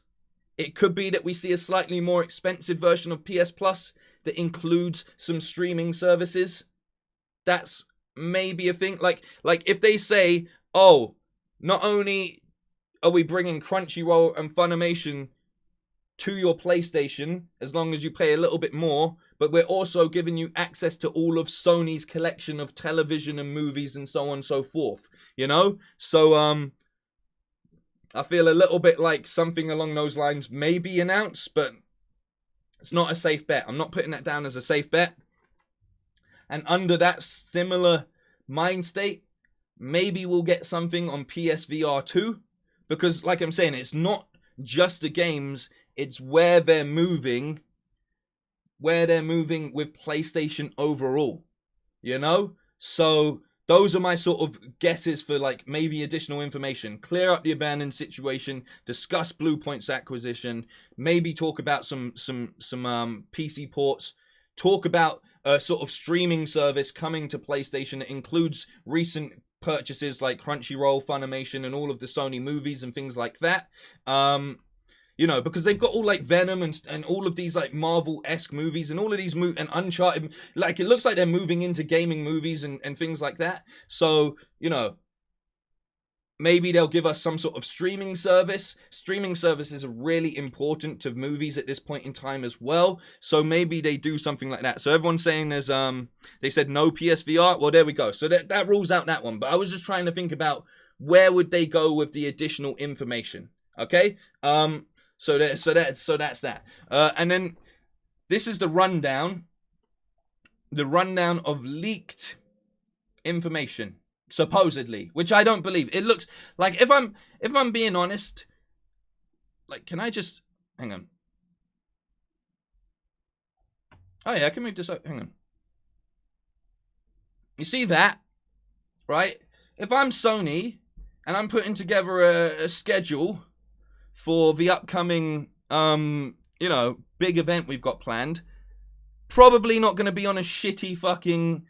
It could be that we see a slightly more expensive version of PS Plus that includes some streaming services. That's maybe a thing. Like if they say, oh, not only are we bringing Crunchyroll and Funimation to your PlayStation as long as you pay a little bit more, but we're also giving you access to all of Sony's collection of television and movies and so on and so forth, you know? So, I feel a little bit like something along those lines may be announced, but it's not a safe bet. I'm not putting that down as a safe bet. And under that similar mind state, maybe we'll get something on PSVR 2. Because, like I'm saying, it's not just the games, it's where they're moving with PlayStation overall, you know? So those are my sort of guesses for like maybe additional information. Clear up the abandoned situation, discuss Blue Point's acquisition, maybe talk about some PC ports, talk about a sort of streaming service coming to PlayStation that includes recent purchases like Crunchyroll, Funimation, and all of the Sony movies and things like that. You know, because they've got all like Venom and all of these like Marvel-esque movies and all of these and Uncharted. Like, it looks like they're moving into gaming movies and things like that. So, you know, maybe they'll give us some sort of streaming service. Streaming services are really important to movies at this point in time as well. So maybe they do something like that. So everyone's saying there's, they said no PSVR. Well, there we go. So that rules out that one. But I was just trying to think about where would they go with the additional information. Okay? So that's that. And then this is the rundown of leaked information, supposedly, which I don't believe. It looks like, if I'm being honest, like, can I just hang on? Oh yeah, I can move this up. Hang on. You see that, right? If I'm Sony and I'm putting together a schedule for the upcoming, you know, big event we've got planned, probably not going to be on a shitty fucking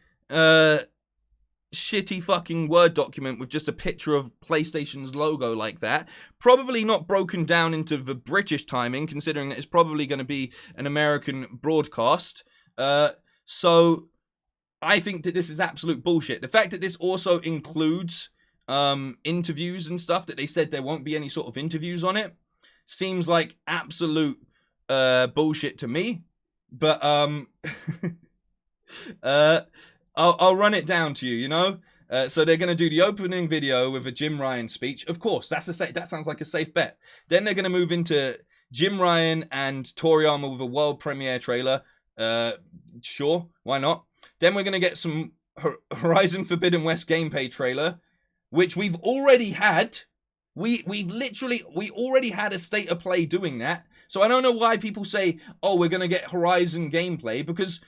Word document with just a picture of PlayStation's logo like that. Probably not broken down into the British timing, considering that it's probably going to be an American broadcast. So I think that this is absolute bullshit. The fact that this also includes interviews and stuff, that they said there won't be any sort of interviews on it, seems like absolute bullshit to me. But I'll run it down to you, you know? So they're going to do the opening video with a Jim Ryan speech. Of course, that sounds like a safe bet. Then they're going to move into Jim Ryan and Toriyama with a world premiere trailer. Sure, why not? Then we're going to get some Horizon Forbidden West gameplay trailer, which we've already had. We already had a state of play doing that. So I don't know why people say, oh, we're going to get Horizon gameplay, because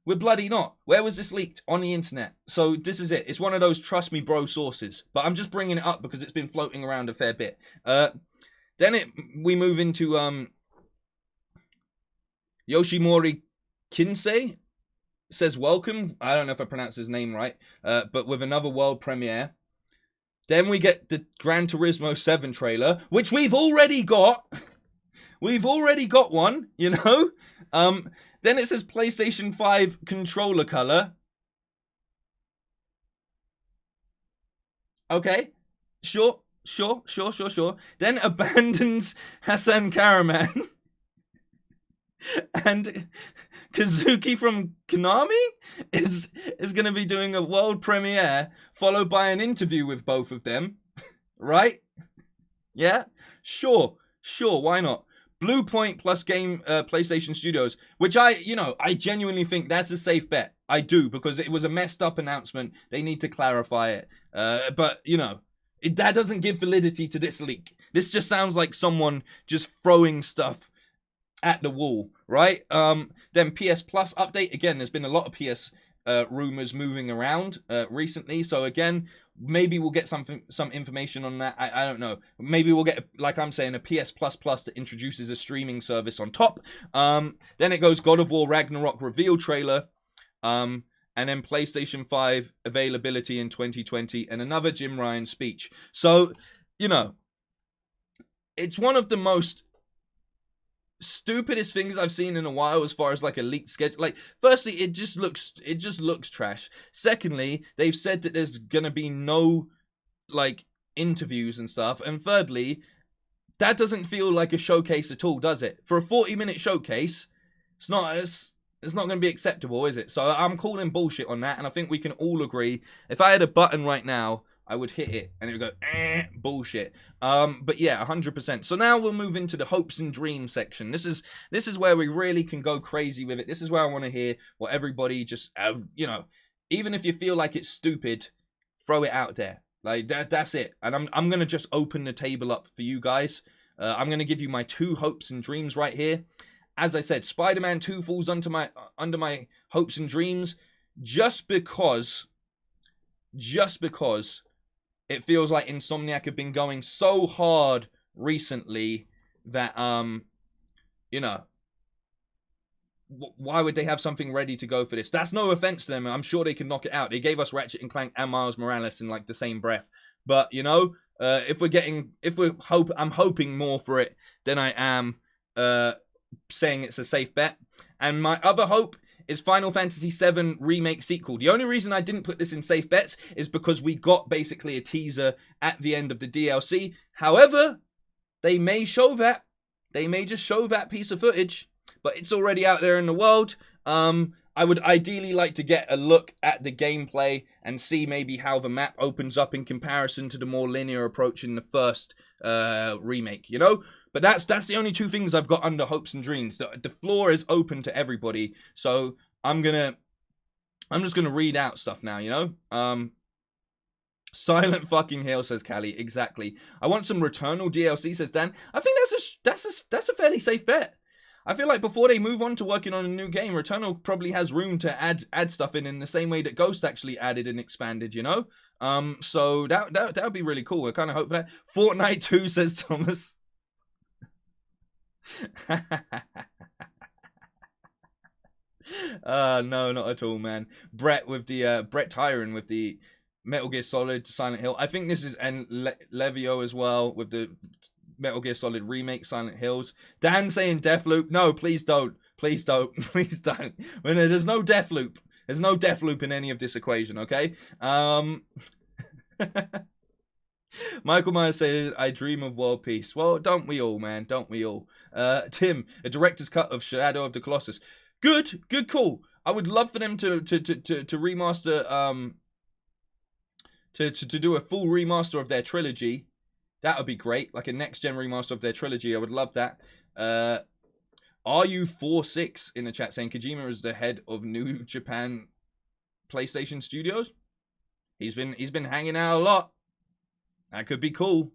we're bloody not. Where was this leaked? On the internet. So this is it. It's one of those trust me bro sources. But I'm just bringing it up because it's been floating around a fair bit. Then we move into Yoshimori Kinsei says welcome. I don't know if I pronounced his name right. But with another world premiere. Then we get the Gran Turismo 7 trailer, which we've already got. We've already got one, you know? Then it says PlayStation 5 controller color. Okay. Sure. Then abandons Hassan Karaman. And Kazuki from Konami is going to be doing a world premiere, followed by an interview with both of them. Right? Yeah? Sure, why not? Blue Point plus PlayStation Studios, which I genuinely think that's a safe bet. I do, because it was a messed up announcement. They need to clarify it. But, you know, that doesn't give validity to this leak. This just sounds like someone just throwing stuff at the wall, right? Then PS Plus update. Again, there's been a lot of PS rumors moving around recently. So again, maybe we'll get some information on that. I don't know. Maybe we'll get, like I'm saying, a PS Plus that introduces a streaming service on top. Then it goes God of War Ragnarok reveal trailer. And then PlayStation 5 availability in 2020 and another Jim Ryan speech. So, you know, it's one of the most stupidest things I've seen in a while as far as like a leaked schedule. Like, firstly, it just looks trash. Secondly, they've said that there's gonna be no like interviews and stuff. And thirdly, that doesn't feel like a showcase at all, does it? For a 40-minute showcase, it's not going to be acceptable, is it? So I'm calling bullshit on that, and I think we can all agree. If I had a button right now, I would hit it, and it would go, bullshit. But yeah, 100%. So now we'll move into the hopes and dreams section. This is where we really can go crazy with it. This is where I want to hear what everybody just, you know, even if you feel like it's stupid, throw it out there. Like that's it. And I'm gonna just open the table up for you guys. I'm gonna give you my 2 hopes and dreams right here. As I said, Spider-Man 2 falls under my hopes and dreams just because it feels like Insomniac have been going so hard recently that you know, why would they have something ready to go for this? That's no offense to them. I'm sure they can knock it out. They gave us Ratchet and Clank and Miles Morales in like the same breath. But you know, I'm hoping more for it than I am saying it's a safe bet. And my other hope is Final Fantasy VII Remake sequel. The only reason I didn't put this in safe bets is because we got basically a teaser at the end of the DLC. However, they may show that. They may just show that piece of footage. But it's already out there in the world. I would ideally like to get a look at the gameplay and see maybe how the map opens up in comparison to the more linear approach in the first remake, you know? But that's the only 2 things I've got under hopes and dreams. The floor is open to everybody. So I'm just gonna read out stuff now, you know? Silent fucking Hill, says Callie. Exactly. I want some Returnal DLC, says Dan. I think that's a fairly safe bet. I feel like before they move on to working on a new game, Returnal probably has room to add stuff in the same way that Ghost actually added and expanded, you know? So that would be really cool. I kind of hope that. Fortnite 2, says Thomas. No, not at all, man. Brett Tyron with the Metal Gear Solid Silent Hill. I think this is, and Levio as well with the Metal Gear Solid Remake Silent Hills. Dan saying Deathloop. No, please don't. Please don't. Please don't. When there's no Deathloop. There's no Deathloop in any of this equation, okay? Michael Myers says, I dream of world peace. Well, don't we all, man? Don't we all? Tim, a director's cut of Shadow of the Colossus. Good, cool. I would love for them to remaster, to do a full remaster of their trilogy. That would be great. Like a next-gen remaster of their trilogy. I would love that. RU46 in the chat saying Kojima is the head of New Japan PlayStation Studios. He's been hanging out a lot. That could be cool.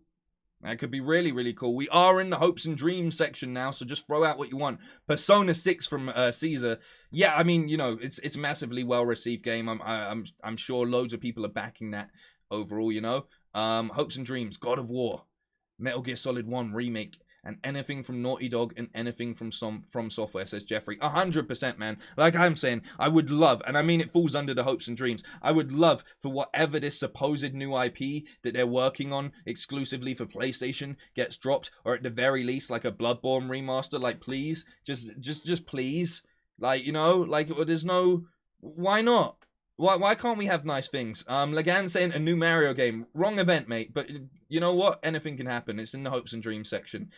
That could be really, really cool. We are in the hopes and dreams section now, so just throw out what you want. Persona 6 from Caesar. Yeah, I mean, you know, it's a massively well-received game. I'm sure loads of people are backing that overall, you know. Hopes and dreams, God of War, Metal Gear Solid 1 Remake, and anything from Naughty Dog and anything from Software, says Jeffrey. 100%, man. Like I'm saying, I would love, and I mean it falls under the hopes and dreams, I would love for whatever this supposed new IP that they're working on exclusively for PlayStation gets dropped, or at the very least, like a Bloodborne remaster. Like, please, just please. Like, you know, like, there's no, why not? Why can't we have nice things? Lagan saying a new Mario game. Wrong event, mate. But you know what? Anything can happen. It's in the hopes and dreams section.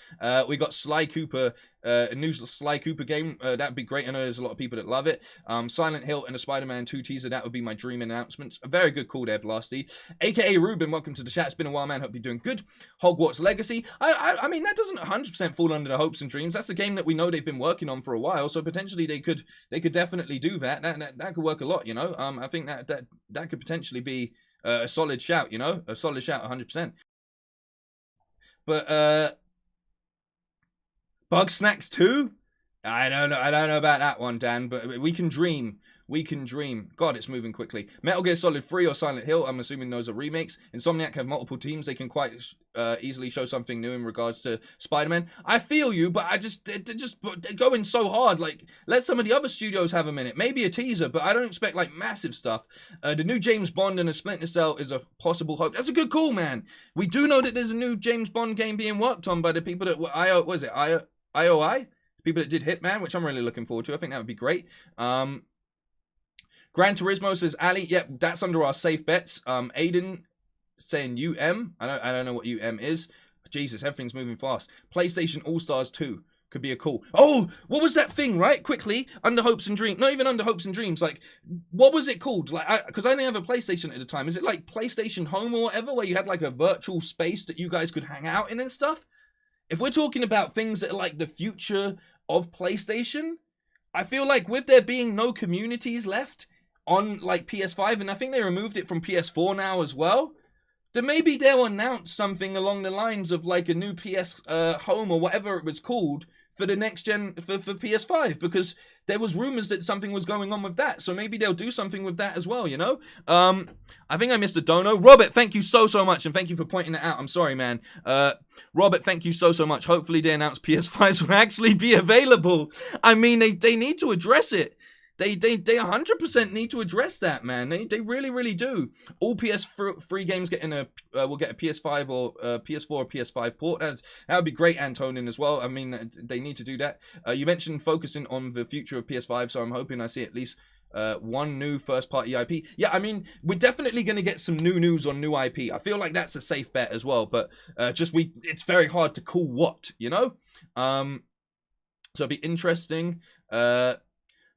We got Sly Cooper, a new Sly Cooper game. That'd be great. I know there's a lot of people that love it. Silent Hill and a Spider-Man 2 teaser. That would be my dream announcements. A very good call there, Blasty. AKA Ruben, welcome to the chat. It's been a while, man. Hope you're doing good. Hogwarts Legacy. I mean, that doesn't 100% fall under the hopes and dreams. That's a game that we know they've been working on for a while. So potentially they could definitely do that. That could work a lot, you know. I think that could potentially be a solid shout, you know, a solid shout, 100%. But Bug Snacks 2? I don't know about that one, Dan, but we can dream. We can dream. God, it's moving quickly. Metal Gear Solid 3 or Silent Hill, I'm assuming those are remakes. Insomniac have multiple teams. They can quite easily show something new in regards to Spider-Man. I feel you, but they're going so hard. Like, let some of the other studios have a minute. Maybe a teaser, but I don't expect, like, massive stuff. The new James Bond and a Splinter Cell is a possible hope. That's a good call, man. We do know that there's a new James Bond game being worked on by the people that were IOI? People that did Hitman, which I'm really looking forward to. I think that would be great. Gran Turismo, says Ali. Yep, that's under our safe bets. Aiden saying I don't know what is. Jesus, everything's moving fast. PlayStation All-Stars 2 could be a cool. Oh, what was that thing, right? Quickly, Under Hopes and Dreams. Not even Under Hopes and Dreams. Like, what was it called? Like, because I didn't have a PlayStation at the time. Is it like PlayStation Home or whatever, where you had like a virtual space that you guys could hang out in and stuff? If we're talking about things that are like the future of PlayStation, I feel like with there being no communities left on like PS5, and I think they removed it from PS4 now as well, then maybe they'll announce something along the lines of like a new PS Home or whatever it was called for the next gen for PS5, because there was rumors that something was going on with that. So maybe they'll do something with that as well, you know? I think I missed a dono. Robert, thank you so much, and thank you for pointing that out. I'm sorry, man. Robert, thank you so much. Hopefully they announce PS5s will actually be available. I mean, they need to address it. They 100% need to address that, man. They really do. All PS3 games will get a PS5 or PS4 or PS5 port. That would be great, Antonin, as well. I mean, they need to do that. You mentioned focusing on the future of PS5, so I'm hoping I see at least one new first-party IP. Yeah, I mean, we're definitely going to get some new news on new IP. I feel like that's a safe bet as well, but it's very hard to call what, you know? So it'll be interesting.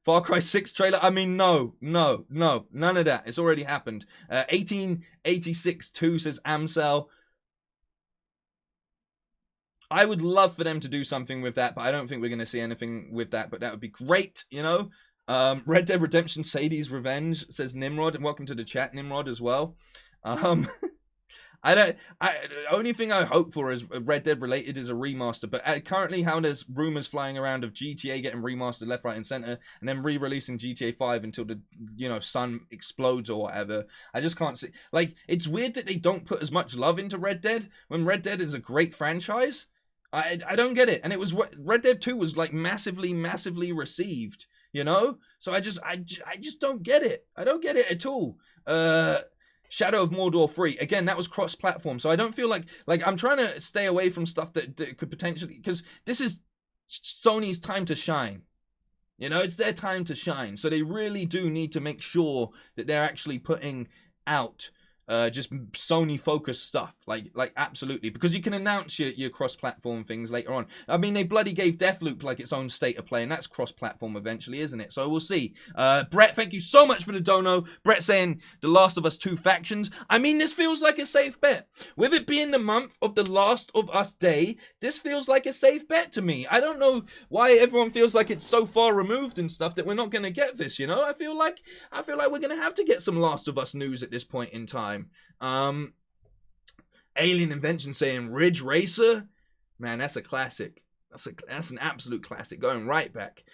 Far Cry 6 trailer? I mean, no, none of that. It's already happened. 1886 2 says Amsel. I would love for them to do something with that, but I don't think we're going to see anything with that, but that would be great, you know? Red Dead Redemption Sadie's Revenge says Nimrod, and welcome to the chat, Nimrod, as well. The only thing I hope for is Red Dead related is a remaster, but currently how there's rumors flying around of GTA getting remastered left, right, and center, and then re-releasing GTA 5 until the, you know, sun explodes or whatever. I just can't see. Like, it's weird that they don't put as much love into Red Dead when Red Dead is a great franchise. I don't get it. And it was Red Dead 2 was like massively received, you know? So I just don't get it. I don't get it at all. Shadow of Mordor 3. Again, that was cross-platform. So I don't feel like I'm trying to stay away from stuff that could potentially, because this is Sony's time to shine. You know, it's their time to shine. So they really do need to make sure that they're actually putting out just Sony focused stuff, like absolutely, because you can announce your cross-platform things later on. I mean, they bloody gave Deathloop like its own state of play, and that's cross-platform eventually, isn't it? So we'll see. Brett, thank you so much for the dono. Brett saying The Last of Us 2 factions. I mean, this feels like a safe bet. With it being the month of The Last of Us Day, this feels like a safe bet to me. I don't know why everyone feels like it's so far removed and stuff that we're not going to get this, you know? I feel like we're going to have to get some Last of Us news at this point in time. Alien Invention saying Ridge Racer, man, that's a classic. That's an absolute classic, going right back.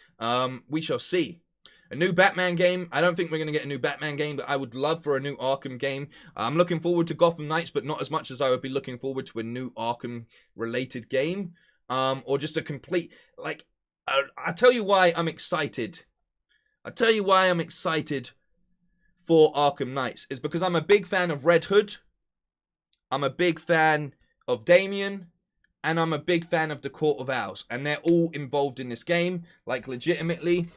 We shall see. A new Batman game. I don't think we're going to get a new Batman game, but I would love for a new Arkham game. I'm looking forward to Gotham Knights, but not as much as I would be looking forward to a new Arkham related game, or just a complete, like, I'll tell you why I'm excited. For Arkham Knights is because I'm a big fan of Red Hood, I'm a big fan of Damien, and I'm a big fan of the Court of Owls, and they're all involved in this game, like legitimately.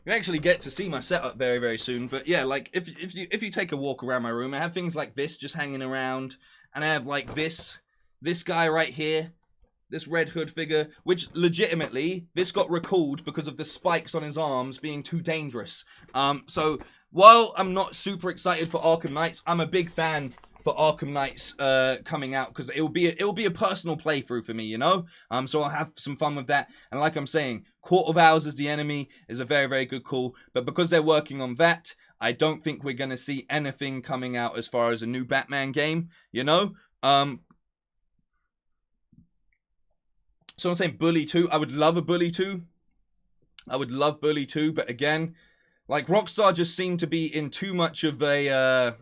You actually get to see my setup very soon, but yeah, like if you take a walk around my room, I have things like this just hanging around, and I have like this guy right here, this Red Hood figure, which legitimately this got recalled because of the spikes on his arms being too dangerous. So while I'm not super excited for Arkham Knights, I'm a big fan for Arkham Knights coming out, because it'll be a personal playthrough for me, you know. So I'll have some fun with that. And like I'm saying, Court of Owls as the enemy is a very good call. But because they're working on that, I don't think we're gonna see anything coming out as far as a new Batman game, you know. So I'm saying Bully 2. I would love a Bully 2. I would love Bully 2, but again, like Rockstar just seem to be in too much of a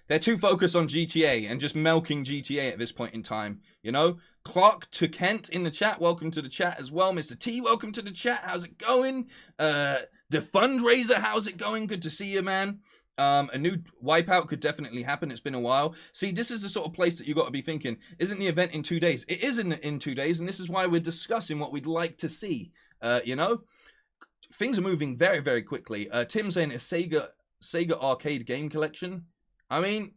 they're too focused on GTA and just milking GTA at this point in time, you know? Clark to Kent in the chat. Welcome to the chat as well. Mr. T, welcome to the chat. How's it going? The fundraiser, how's it going? Good to see you, man. A new Wipeout could definitely happen. It's been a while. See, this is the sort of place that you got to be thinking. Isn't the event in 2 days? It isn't in 2 days, and this is why we're discussing what we'd like to see. You know, things are moving very, very quickly. Tim saying a Sega arcade game collection. I mean,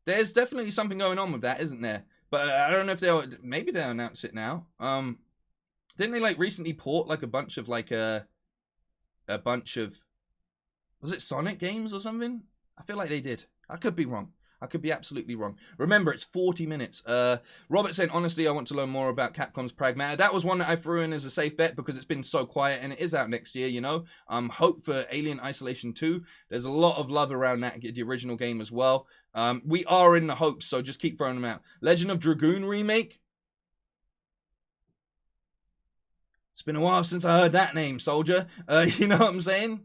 there's definitely something going on with that, isn't there? But I don't know if maybe they'll announce it now. Didn't they like recently port like a bunch of was it Sonic games or something? I feel like they did. I could be wrong. I could be absolutely wrong. Remember, it's 40 minutes. Robert saying, honestly, I want to learn more about Capcom's Pragmata. That was one that I threw in as a safe bet because it's been so quiet, and it is out next year, you know. Hope for Alien Isolation 2. There's a lot of love around that, the original game as well. We are in the hopes, so just keep throwing them out. Legend of Dragoon remake. It's been a while since I heard that name, soldier. You know what I'm saying?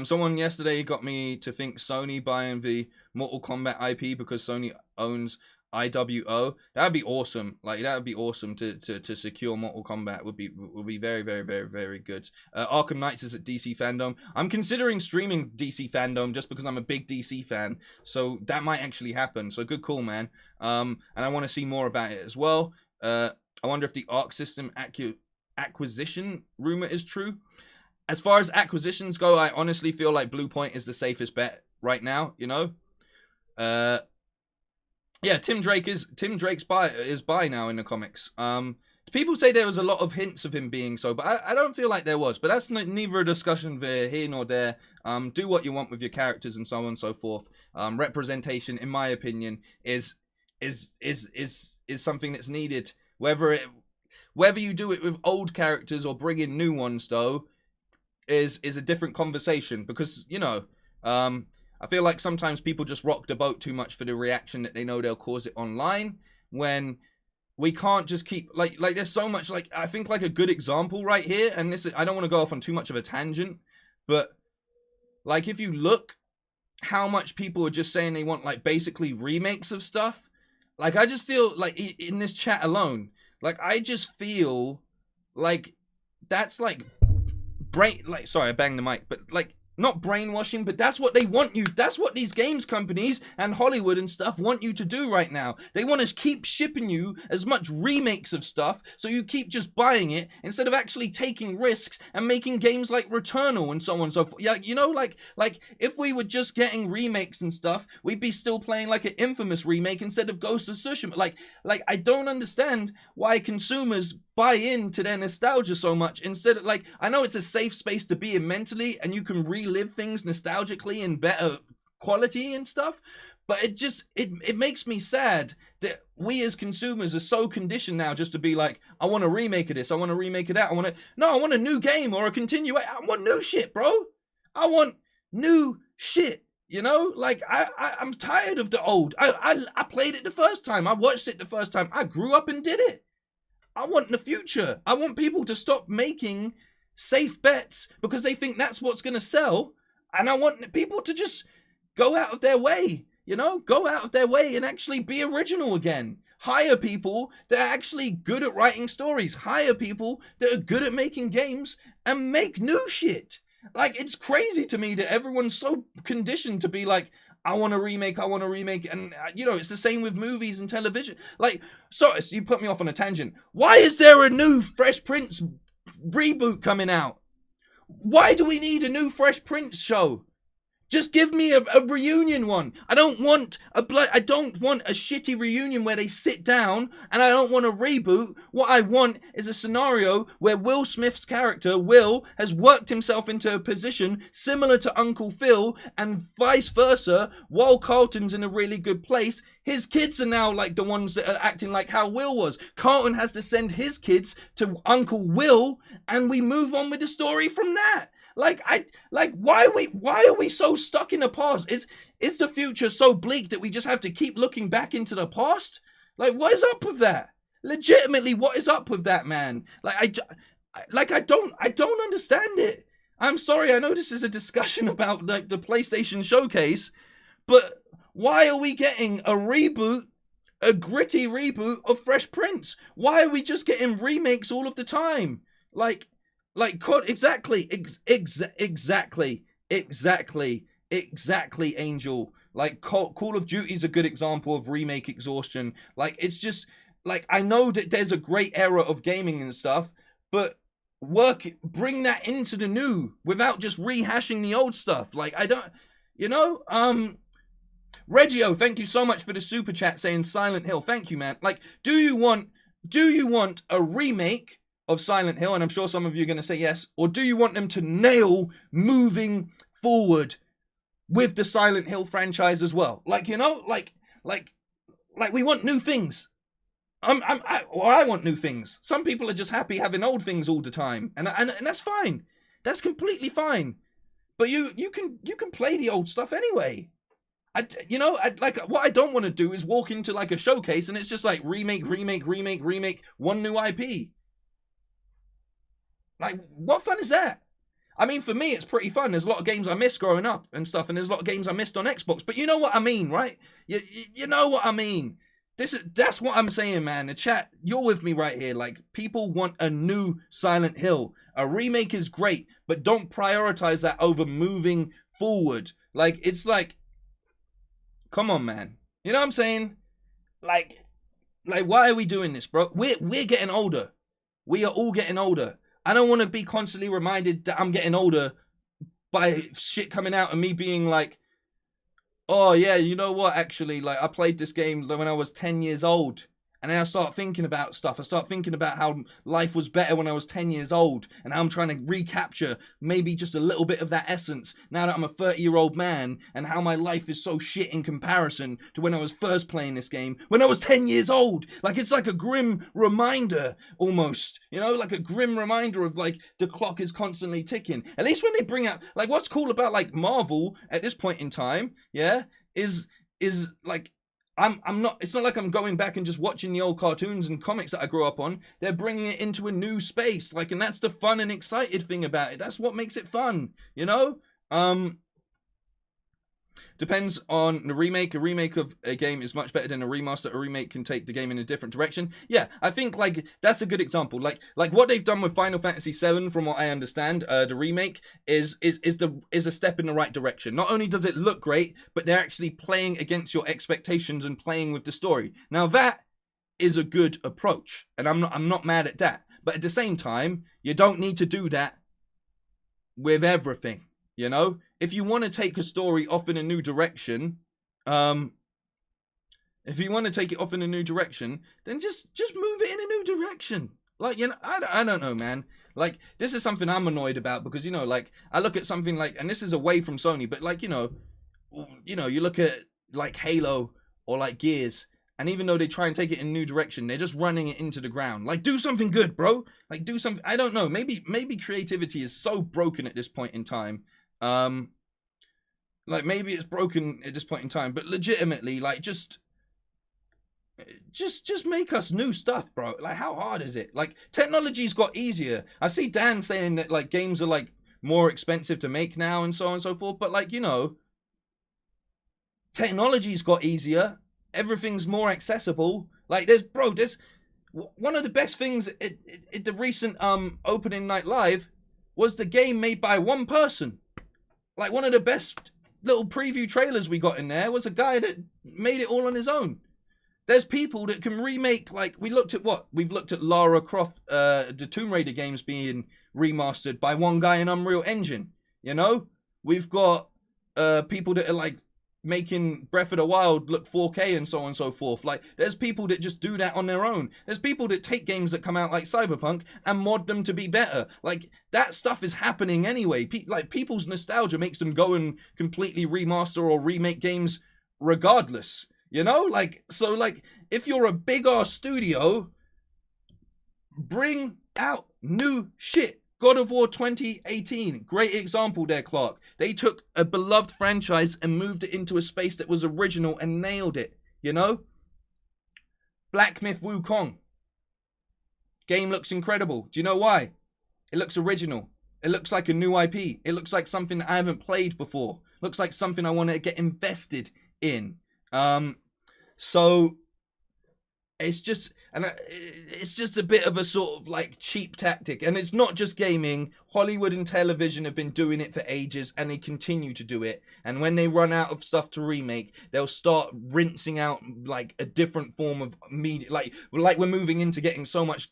Someone yesterday got me to think Sony buying the Mortal Kombat IP because Sony owns IWO. That'd be awesome. Like, that would be awesome to secure Mortal Kombat. Would be very, very, very, very good. Arkham Knights is at DC Fandom. I'm considering streaming DC Fandom just because I'm a big DC fan. So that might actually happen. So good call, man. And I want to see more about it as well. I wonder if the Arc System acquisition rumor is true. As far as acquisitions go, I honestly feel like Blue Point is the safest bet right now, you know? Yeah, Tim Drake's buy now in the comics. People say there was a lot of hints of him being so, but I don't feel like there was. But that's neither a discussion here nor there. Do what you want with your characters and so on and so forth. Representation, in my opinion, is something that's needed. Whether you do it with old characters or bring in new ones, though, is a different conversation, because, you know, I feel like sometimes people just rock the boat too much for the reaction that they know they'll cause it online, when we can't just keep like there's so much. Like, I think like a good example right here, and this, I don't want to go off on too much of a tangent, but like if you look how much people are just saying they want like basically remakes of stuff, like I just feel like in this chat alone, like I just feel like that's like sorry, I banged the mic, but like not brainwashing, but that's what they want you. That's what these games companies and Hollywood and stuff want you to do right now. They want to keep shipping you as much remakes of stuff, so you keep just buying it instead of actually taking risks and making games like Returnal and so on and so forth. Yeah, you know, like if we were just getting remakes and stuff, we'd be still playing like an Infamous remake instead of Ghost of Tsushima. Like I don't understand why consumers buy into their nostalgia so much instead of, like, I know it's a safe space to be in mentally and you can relive things nostalgically in better quality and stuff, but it makes me sad that we as consumers are so conditioned now just to be like, I want a remake of this, I want a remake of that, I want a new game or a continuation. I want new shit, bro. I want new shit. You know, like I'm tired of the old. I played it the first time, I watched it the first time, I grew up and did it. I want the future. I want people to stop making safe bets because they think that's what's going to sell. And I want people to just go out of their way, you know, go out of their way and actually be original again. Hire people that are actually good at writing stories. Hire people that are good at making games and make new shit. Like, it's crazy to me that everyone's so conditioned to be like, I want a remake, and, you know, it's the same with movies and television. Like, sorry, so you put me off on a tangent. Why is there a new Fresh Prince reboot coming out? Why do we need a new Fresh Prince show? Just give me a reunion one. I don't want a shitty reunion where they sit down, and I don't want a reboot. What I want is a scenario where Will Smith's character, Will, has worked himself into a position similar to Uncle Phil, and vice versa. While Carlton's in a really good place, his kids are now like the ones that are acting like how Will was. Carlton has to send his kids to Uncle Will, and we move on with the story from that. Why are we so stuck in the past? Is the future so bleak that we just have to keep looking back into the past? Like, what is up with that? Legitimately, what is up with that, man? I don't understand it. I'm sorry, I know this is a discussion about like the PlayStation showcase, but why are we getting a reboot, a gritty reboot of Fresh Prince? Why are we just getting remakes all of the time? Exactly. Exactly, Angel. Like Call of Duty is a good example of remake exhaustion. Like it's just like I know that there's a great era of gaming and stuff, but bring that into the new without just rehashing the old stuff. Like I don't, you know, Reggio, thank you so much for the super chat saying Silent Hill. Thank you, man. Like, do you want a remake of Silent Hill? And I'm sure some of you are going to say yes. Or do you want them to nail moving forward with the Silent Hill franchise as well? Like, you know, like we want new things. I want new things. Some people are just happy having old things all the time, and that's fine. That's completely fine. But you can play the old stuff anyway. Like what I don't want to do is walk into like a showcase and it's just like remake, one new IP. Like, what fun is that? I mean, for me, it's pretty fun. There's a lot of games I missed growing up and stuff, and there's a lot of games I missed on Xbox. But you know what I mean, right? You know what I mean. That's what I'm saying, man. The chat, you're with me right here. Like, people want a new Silent Hill. A remake is great, but don't prioritize that over moving forward. Like, it's like, come on, man. You know what I'm saying? Like, why are we doing this, bro? We're getting older. We are all getting older. I don't want to be constantly reminded that I'm getting older by shit coming out and me being like, oh yeah, you know what, actually, like I played this game when I was 10 years old. And then I start thinking about stuff. I start thinking about how life was better when I was 10 years old. And how I'm trying to recapture maybe just a little bit of that essence now that I'm a 30-year-old man. And how my life is so shit in comparison to when I was first playing this game when I was 10 years old. Like, it's like a grim reminder almost. You know, like a grim reminder of like the clock is constantly ticking. At least when they bring out, like, what's cool about like Marvel at this point in time, yeah, is like, I'm not, it's not like I'm going back and just watching the old cartoons and comics that I grew up on. They're bringing it into a new space. Like, and that's the fun and excited thing about it. That's what makes it fun, you know? Depends on the remake. A remake of a game is much better than a remaster. A remake can take the game in a different direction. Yeah, I think like that's a good example. Like what they've done with Final Fantasy VII, from what I understand, the remake is a step in the right direction. Not only does it look great, but they're actually playing against your expectations and playing with the story. Now that is a good approach, and I'm not mad at that. But at the same time, you don't need to do that with everything. You know, if you want to take a story off in a new direction, then just move it in a new direction. Like, you know, I don't know, man. Like, this is something I'm annoyed about because, you know, like, I look at something like, and this is away from Sony, but like, you know, you look at like Halo or like Gears, and even though they try and take it in a new direction, they're just running it into the ground. Like, do something good, bro. Like, do something. I don't know. Maybe creativity is so broken at this point in time. Like, maybe it's broken at this point in time, but legitimately, like, just make us new stuff, bro. Like, how hard is it? Like, technology's got easier. I see Dan saying that like games are like more expensive to make now and so on and so forth, but like, you know, technology's got easier. Everything's more accessible. Like, there's one of the best things at the recent opening night live was the game made by one person. Like, one of the best little preview trailers we got in there was a guy that made it all on his own. There's people that can remake, like, we've looked at Lara Croft, the Tomb Raider games being remastered by one guy in Unreal Engine, you know? We've got people that are, like, making Breath of the Wild look 4K and so on and so forth. Like, there's people that just do that on their own. There's people that take games that come out like Cyberpunk and mod them to be better. Like, that stuff is happening anyway. Like, people's nostalgia makes them go and completely remaster or remake games regardless, you know? Like, so, like, if you're a big ass studio, bring out new shit. God of War 2018, great example there, Clark. They took a beloved franchise and moved it into a space that was original and nailed it, you know? Black Myth Wukong. Game looks incredible. Do you know why? It looks original. It looks like a new IP. It looks like something that I haven't played before. Looks like something I want to get invested in. So it's just, And it's just a bit of a sort of like cheap tactic. And it's not just gaming. Hollywood and television have been doing it for ages, and they continue to do it. And when they run out of stuff to remake, they'll start rinsing out like a different form of media. Like we're moving into getting so much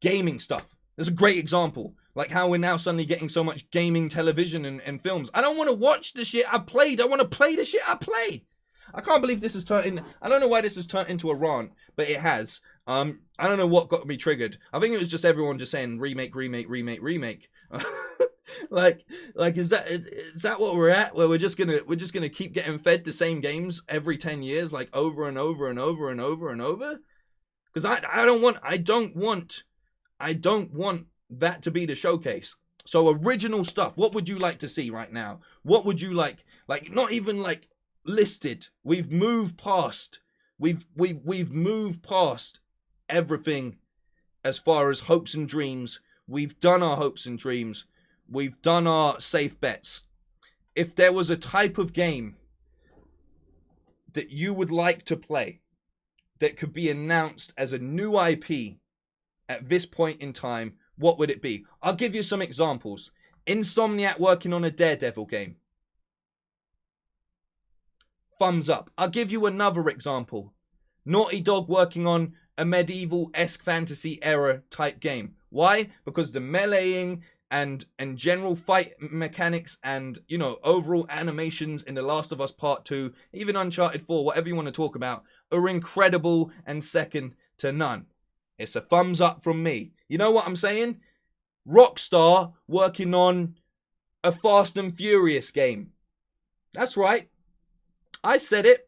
gaming stuff. There's a great example. Like how we're now suddenly getting so much gaming television and films. I don't want to watch the shit I played. I want to play the shit I play. I can't believe this has turned in. I don't know why this has turned into a rant, but it has. I don't know what got me triggered. I think it was just everyone just saying remake. like is that what we're at? Where we're just gonna keep getting fed the same games every 10 years, like over and over and over and over and over? Because I don't want that to be the showcase. So original stuff. What would you like to see right now? What would you like not even like listed. We've moved past everything as far as hopes and dreams. We've done our hopes and dreams. We've done our safe bets. If there was a type of game that you would like to play that could be announced as a new IP at this point in time, what would it be? I'll give you some examples. Insomniac working on a Daredevil game. Thumbs up. I'll give you another example. Naughty Dog working on a medieval-esque fantasy era type game. Why? Because the meleeing and general fight mechanics and, you know, overall animations in The Last of Us Part 2, even Uncharted 4, whatever you want to talk about, are incredible and second to none. It's a thumbs up from me. You know what I'm saying? Rockstar working on a Fast and Furious game. That's right. I said it.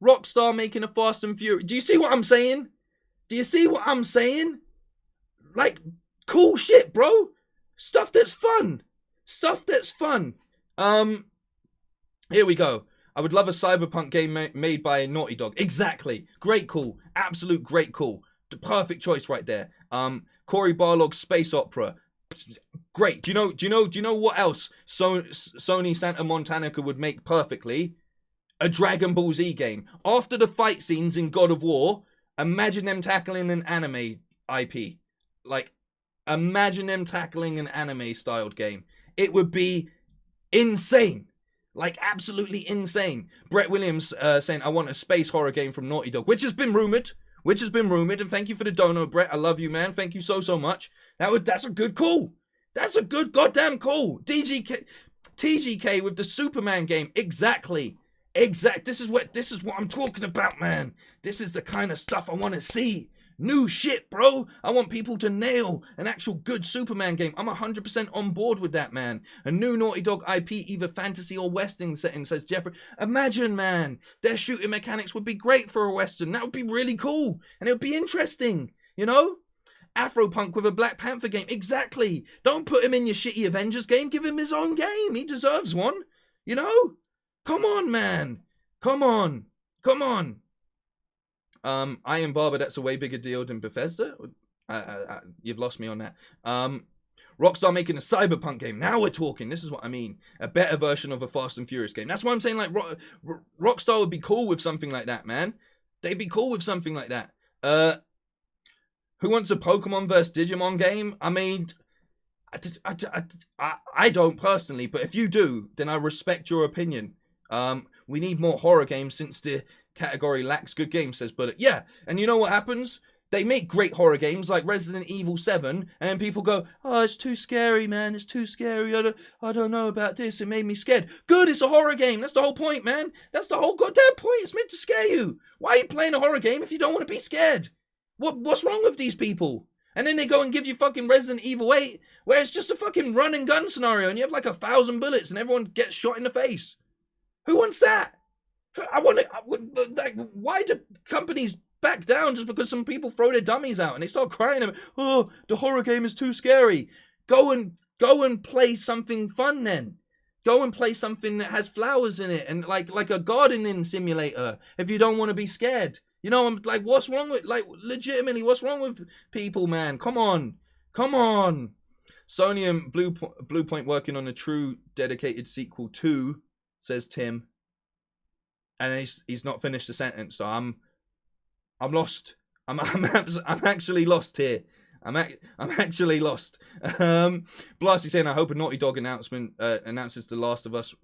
Rockstar making a Fast and Furious. Do you see what I'm saying? Like, cool shit, bro. Stuff that's fun. Here we go. I would love a Cyberpunk game made by Naughty Dog. Exactly. Great call. Absolute great call. The perfect choice right there. Cory Barlog's space opera. Great. Do you know what else Sony Santa Monica would make perfectly? A Dragon Ball Z game. After the fight scenes in God of War, imagine them tackling an anime IP. Like, imagine them tackling an anime styled game. It would be insane. Like, absolutely insane. Brett Williams saying, I want a space horror game from Naughty Dog, which has been rumored. And thank you for the dono, Brett. I love you, man. Thank you so much. That's a good call. That's a good goddamn call. TGK with the Superman game. Exactly. This is what I'm talking about, man. This is the kind of stuff I want to see. New shit, bro. I want people to nail an actual good Superman game. I'm 100% on board with that, man. A new Naughty Dog IP, either fantasy or western setting, says Jeffrey. Imagine, man, their shooting mechanics would be great for a western. That would be really cool. And it would be interesting, you know? Afropunk with a Black Panther game. Exactly. Don't put him in your shitty Avengers game. Give him his own game. He deserves one. You know? Come on, man. Come on. Iron Barber, that's a way bigger deal than Bethesda. You've lost me on that. Rockstar making a Cyberpunk game. Now we're talking. This is what I mean. A better version of a Fast and Furious game. That's why I'm saying, like, Rockstar would be cool with something like that, man. They'd be cool with something like that. Who wants a Pokemon vs. Digimon game? I mean, I don't personally, but if you do, then I respect your opinion. We need more horror games since the category lacks good games, says Bullet. Yeah, and you know what happens? They make great horror games like Resident Evil 7, and people go, oh, it's too scary, man. It's too scary. I don't know about this. It made me scared. Good, it's a horror game. That's the whole point, man. That's the whole goddamn point. It's meant to scare you. Why are you playing a horror game if you don't want to be scared? What's wrong with these people? And then they go and give you fucking Resident Evil 8, where it's just a fucking run and gun scenario, and you have like 1,000 bullets, and everyone gets shot in the face. Who wants that? Why do companies back down just because some people throw their dummies out and they start crying about, oh, the horror game is too scary? Go and play something fun then. Go and play something that has flowers in it and like a gardening simulator if you don't want to be scared. You know, I'm like, what's wrong with, like, legitimately, what's wrong with people, man? Come on. Sony and Bluepoint working on a true dedicated sequel too, says Tim. and he's not finished the sentence. So I'm lost. I'm actually lost here. I'm actually lost. Blasty saying, I hope a Naughty Dog announcement announces The Last of Us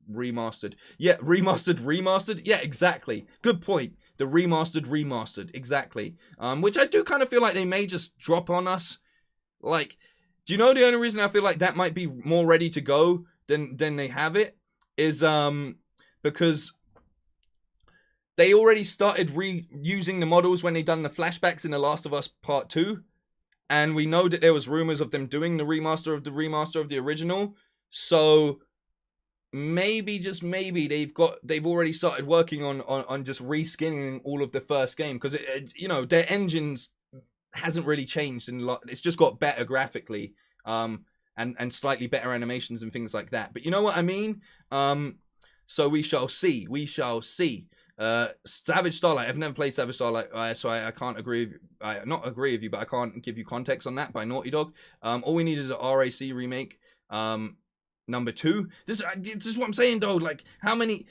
remastered. Yeah, remastered. Yeah, exactly. Good point. The remastered. Exactly. Which I do kind of feel like they may just drop on us. Like, do you know the only reason I feel like that might be more ready to go than they have it is because they already started reusing the models when they done the flashbacks in The Last of Us Part 2. And we know that there was rumors of them doing the remaster of the original. So maybe, just maybe, they've already started working on just reskinning all of the first game. Because, their engines hasn't really changed in a lot. It's just got better graphically. And slightly better animations and things like that. But you know what I mean? So we shall see. Savage Starlight. I've never played Savage Starlight, so I can't agree. Not agree with you, but I can't give you context on that by Naughty Dog. All we need is a RAC remake. Number 2. This is what I'm saying, though. Like, how many?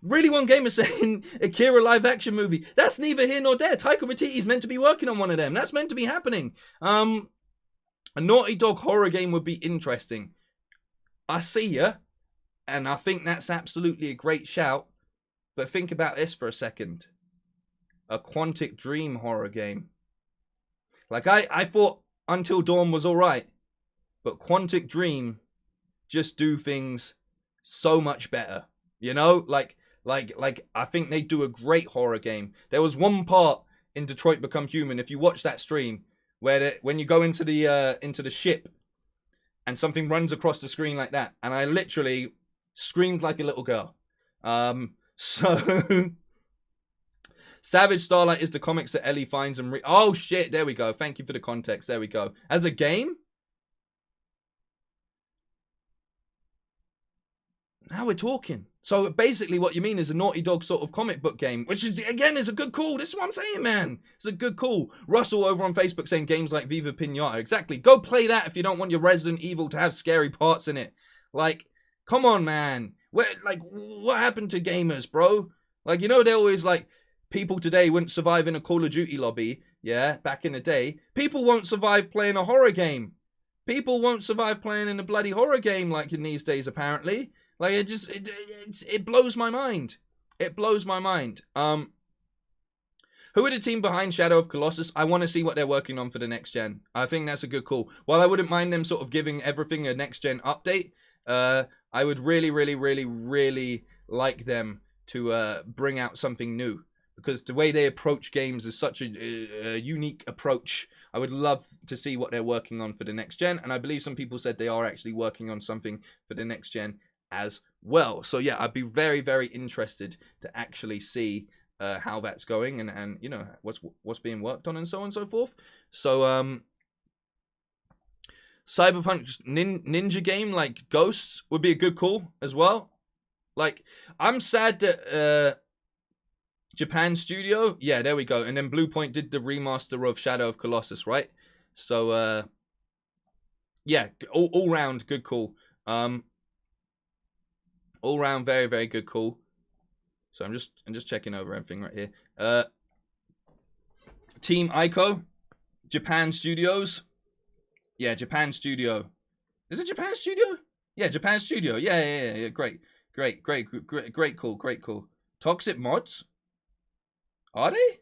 Really, one gamer saying Akira live action movie. That's neither here nor there. Taika Waititi's meant to be working on one of them. That's meant to be happening. A Naughty Dog horror game would be interesting. I see ya, and I think that's absolutely a great shout. But think about this for a second. A Quantic Dream horror game. Like, I thought Until Dawn was alright. But Quantic Dream just do things so much better. You know? Like I think they do a great horror game. There was one part in Detroit Become Human, if you watch that stream, where when you go into the ship and something runs across the screen like that. And I literally screamed like a little girl. So, Savage Starlight is the comics that Ellie finds and oh shit, there we go. Thank you for the context. There we go. As a game? Now we're talking. So basically what you mean is a Naughty Dog sort of comic book game, which is, again, is a good call. This is what I'm saying, man. It's a good call. Russell over on Facebook saying games like Viva Pinata. Exactly. Go play that if you don't want your Resident Evil to have scary parts in it. Like, come on, man. What happened to gamers, bro? Like, they're always like, people today wouldn't survive in a Call of Duty lobby. Yeah, back in the day. People won't survive playing a horror game. People won't survive playing in a bloody horror game like in these days, apparently. Like, it blows my mind. It blows my mind. Who are the team behind Shadow of Colossus? I want to see what they're working on for the next gen. I think that's a good call. While I wouldn't mind them sort of giving everything a next gen update, I would really, really, really, really like them to bring out something new. Because the way they approach games is such a unique approach. I would love to see what they're working on for the next gen. And I believe some people said they are actually working on something for the next gen as well. So yeah, I'd be very, very interested to actually see how that's going and what's being worked on and so on and so forth. So Cyberpunk ninja game like Ghosts would be a good call as well. Like, I'm sad that Japan Studio, yeah, there we go. And then Bluepoint did the remaster of Shadow of Colossus, right? So yeah, all round good call. All round very, very good call. So I'm just checking over everything right here. Team Ico, Japan Studios. Yeah, Japan Studio. Is it Japan Studio? Yeah, Japan Studio. Yeah. Great call. Toxic mods. Are they?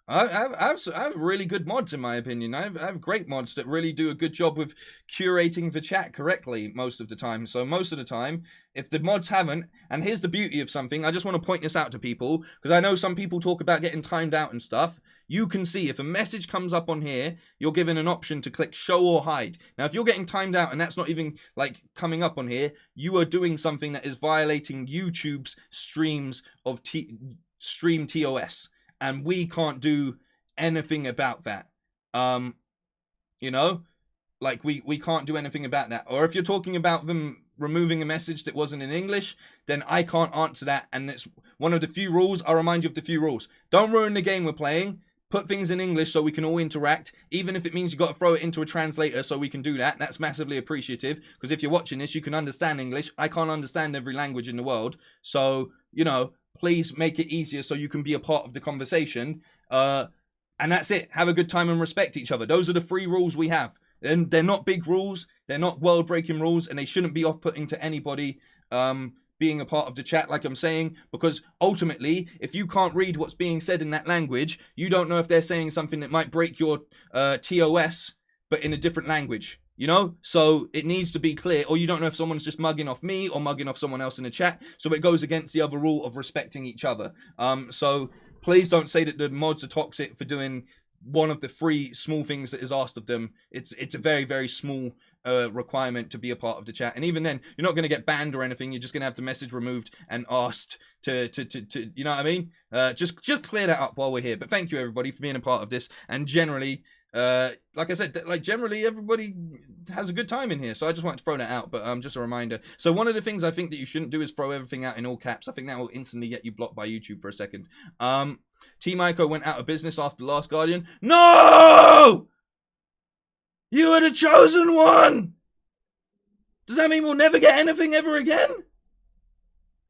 I have really good mods in my opinion. I have great mods that really do a good job with curating the chat correctly most of the time. So most of the time, if the mods haven't, and here's the beauty of something, I just want to point this out to people, because I know some people talk about getting timed out and stuff. You can see if a message comes up on here, you're given an option to click show or hide. Now, if you're getting timed out and that's not even like coming up on here, you are doing something that is violating YouTube's streams of stream TOS. And we can't do anything about that. Like we can't do anything about that. Or if you're talking about them removing a message that wasn't in English, then I can't answer that. And it's one of the few rules. I'll remind you of the few rules. Don't ruin the game we're playing. put things in English so we can all interact, even if it means you got to throw it into a translator so we can do that. That's massively appreciative, because if you're watching this, you can understand English. I can't understand every language in the world, so, you know, please make it easier so you can be a part of the conversation. And that's it. Have a good time and respect each other. Those are the 3 rules we have. And they're not big rules, they're not world-breaking rules, and they shouldn't be off-putting to anybody being a part of the chat, like I'm saying, because ultimately, if you can't read what's being said in that language, you don't know if they're saying something that might break your TOS, but in a different language, you know? So it needs to be clear, or you don't know if someone's just mugging off me or mugging off someone else in the chat, so it goes against the other rule of respecting each other. So please don't say that the mods are toxic for doing one of the 3 small things that is asked of them. It's a very, very small requirement to be a part of the chat, and even then you're not going to get banned or anything. You're just going to have the message removed and asked to you know what I mean. Just clear that up while we're here. But thank you everybody for being a part of this, and generally like I said, like generally everybody has a good time in here, so I just wanted to throw that out. But just a reminder. So one of the things I think that you shouldn't do is throw everything out in all caps. I think that will instantly get you blocked by YouTube for a second. Team Ico went out of business after The Last Guardian. No! You are the chosen one! Does that mean we'll never get anything ever again?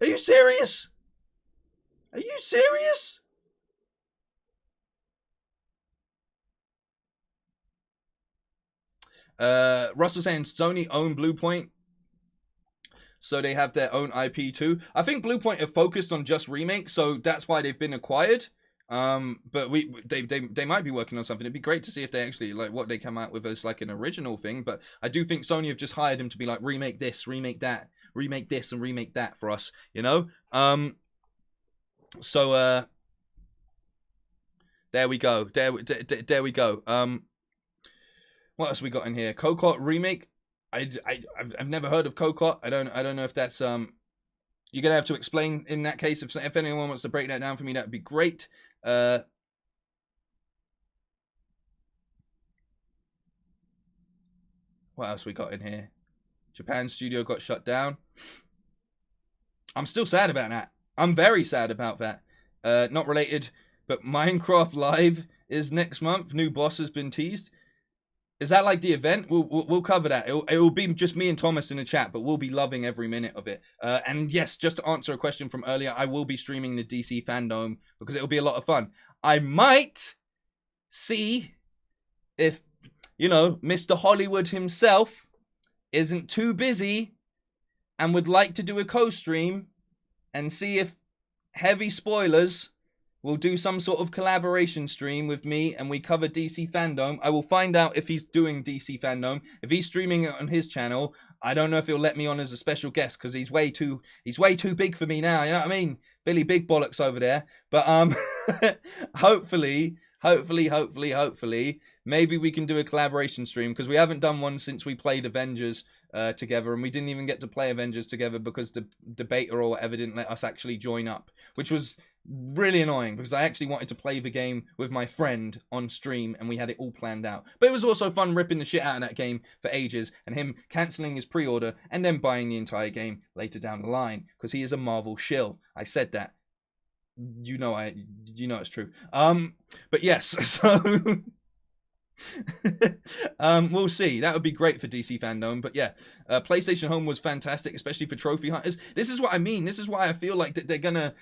Are you serious? Are you serious? Russell saying Sony own Bluepoint, so they have their own IP too. I think Bluepoint have focused on just Remake, so that's why they've been acquired. But they might be working on something. It'd be great to see if they actually, like, what they come out with as like an original thing. But I do think Sony have just hired him to be like, remake this, remake that, remake this, and remake that for us, you know. So there we go. There we go. What else we got in here? Kokot remake. I've never heard of Kokot. I don't know if that's you're gonna have to explain in that case. If anyone wants to break that down for me, that'd be great. What else we got in here? Japan studio got shut down. I'm still sad about that. I'm very sad about that. Not related, but Minecraft Live is next month. New boss has been teased. Is that like the event? We'll cover that. It will be just me and Thomas in the chat, but we'll be loving every minute of it. And yes, just to answer a question from earlier, I will be streaming the DC Fandom because it'll be a lot of fun. I might see if, you know, Mr. Hollywood himself isn't too busy and would like to do a co-stream, and see if Heavy Spoilers will do some sort of collaboration stream with me and we cover DC Fandom. I will find out if he's doing DC Fandom. If he's streaming it on his channel, I don't know if he'll let me on as a special guest because he's way too big for me now. You know what I mean? Billy Big Bollocks over there. But hopefully, maybe we can do a collaboration stream, because we haven't done one since we played Avengers together, and we didn't even get to play Avengers together because the beta or whatever didn't let us actually join up, which was really annoying because I actually wanted to play the game with my friend on stream and we had it all planned out. But it was also fun ripping the shit out of that game for ages and him cancelling his pre-order and then buying the entire game later down the line because he is a Marvel shill. I said that. You know it's true. But yes, so we'll see. That would be great for DC Fandom. But yeah, PlayStation Home was fantastic, especially for trophy hunters. This is what I mean. This is why I feel like that they're going to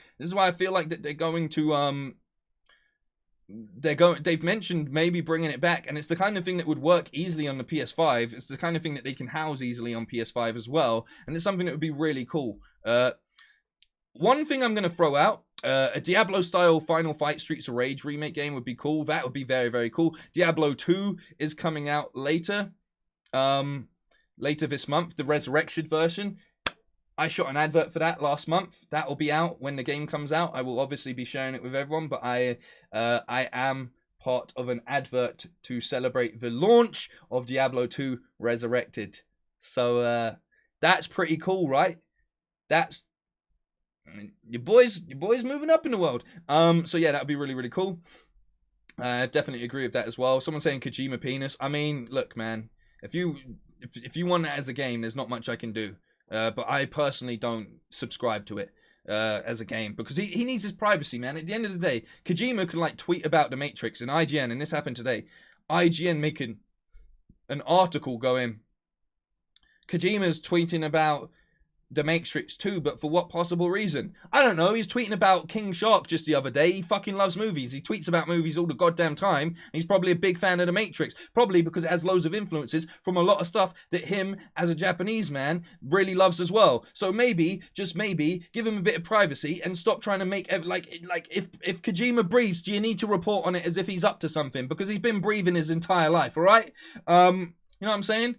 they've mentioned maybe bringing it back, and it's the kind of thing that would work easily on the PS5. It's the kind of thing that they can house easily on PS5 as well, and it's something that would be really cool. One thing I'm going to throw out, a Diablo-style Final Fight Streets of Rage remake game would be cool. That would be very, very cool. Diablo 2 is coming out later this month, the Resurrection version. I shot an advert for that last month. That will be out when the game comes out. I will obviously be sharing it with everyone, but I am part of an advert to celebrate the launch of Diablo 2 Resurrected. So that's pretty cool, right? That's your boys moving up in the world. So yeah, that would be really, really cool. Definitely agree with that as well. Someone saying Kojima penis. I mean, look, man, if you want that as a game, there's not much I can do. But I personally don't subscribe to it. as a game, because he needs his privacy, man. At the end of the day, Kojima could like tweet about the Matrix, and IGN, and this happened today, IGN making an article going, Kojima's tweeting about the Matrix 2, but for what possible reason? I don't know. He's tweeting about King Shark just the other day. He fucking loves movies. He tweets about movies all the goddamn time. And he's probably a big fan of the Matrix. Probably because it has loads of influences from a lot of stuff that him, as a Japanese man, really loves as well. So maybe, just maybe, give him a bit of privacy and stop trying to make, like if Kojima breathes, do you need to report on it as if he's up to something? Because he's been breathing his entire life, all right? You know what I'm saying?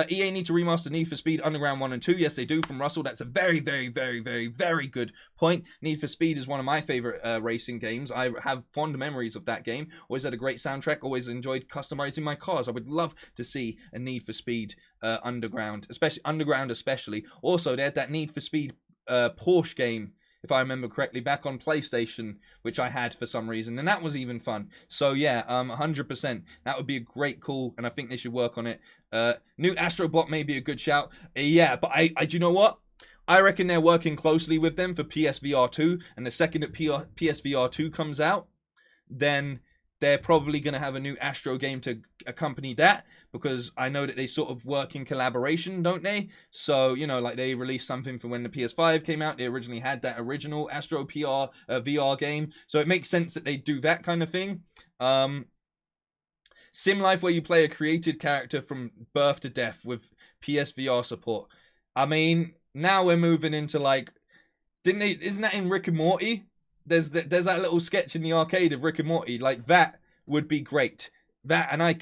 EA need to remaster Need for Speed Underground 1 and 2. Yes, they do, from Russell. That's a very, very, very, very, very good point. Need for Speed is one of my favorite racing games. I have fond memories of that game. Always had a great soundtrack. Always enjoyed customizing my cars. I would love to see a Need for Speed Underground, especially. Also, they had that Need for Speed Porsche game, if I remember correctly, back on PlayStation, which I had for some reason, and that was even fun. So yeah, 100%. That would be a great call, and I think they should work on it. New Astrobot may be a good shout. Yeah, but I do you know what? I reckon they're working closely with them for PSVR 2, and the second that PSVR 2 comes out, then they're probably going to have a new Astro game to accompany that, because I know that they sort of work in collaboration, don't they? So, you know, like they released something for when the PS5 came out. They originally had that original Astro VR game. So it makes sense that they do that kind of thing. Sim Life, where you play a created character from birth to death with PSVR support. I mean, now we're moving into like, isn't that in Rick and Morty? There's that little sketch in the arcade of Rick and Morty. Like, that would be great. That, and I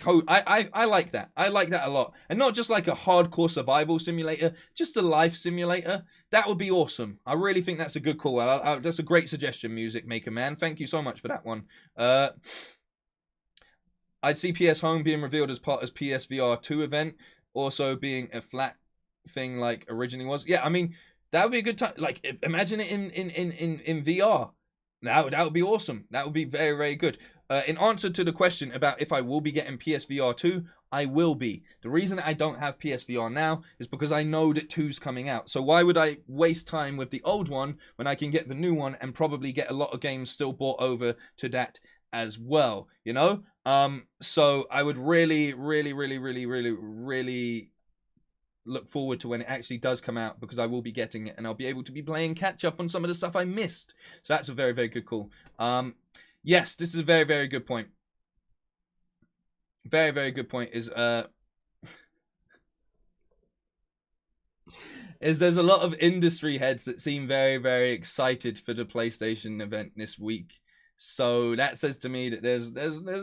like that. I like that a lot. And not just like a hardcore survival simulator, just a life simulator. That would be awesome. I really think that's a good call. That's a great suggestion, Music Maker Man. Thank you so much for that one. I'd see PS Home being revealed as part of PSVR 2 event, also being a flat thing like originally was. Yeah, I mean, that would be a good time. Like, imagine it in VR. That would be awesome. That would be very, very good. In answer to the question about if I will be getting PSVR 2, I will be. The reason that I don't have PSVR now is because I know that 2's coming out. So why would I waste time with the old one when I can get the new one and probably get a lot of games still brought over to that as well, you know? So I would really, really, really, really, really, really look forward to when it actually does come out, because I will be getting it and I'll be able to be playing catch up on some of the stuff I missed. So that's a very, very good call. Yes, this is a very, very good point. Very, very good point is there's a lot of industry heads that seem very, very excited for the PlayStation event this week. So that says to me that there's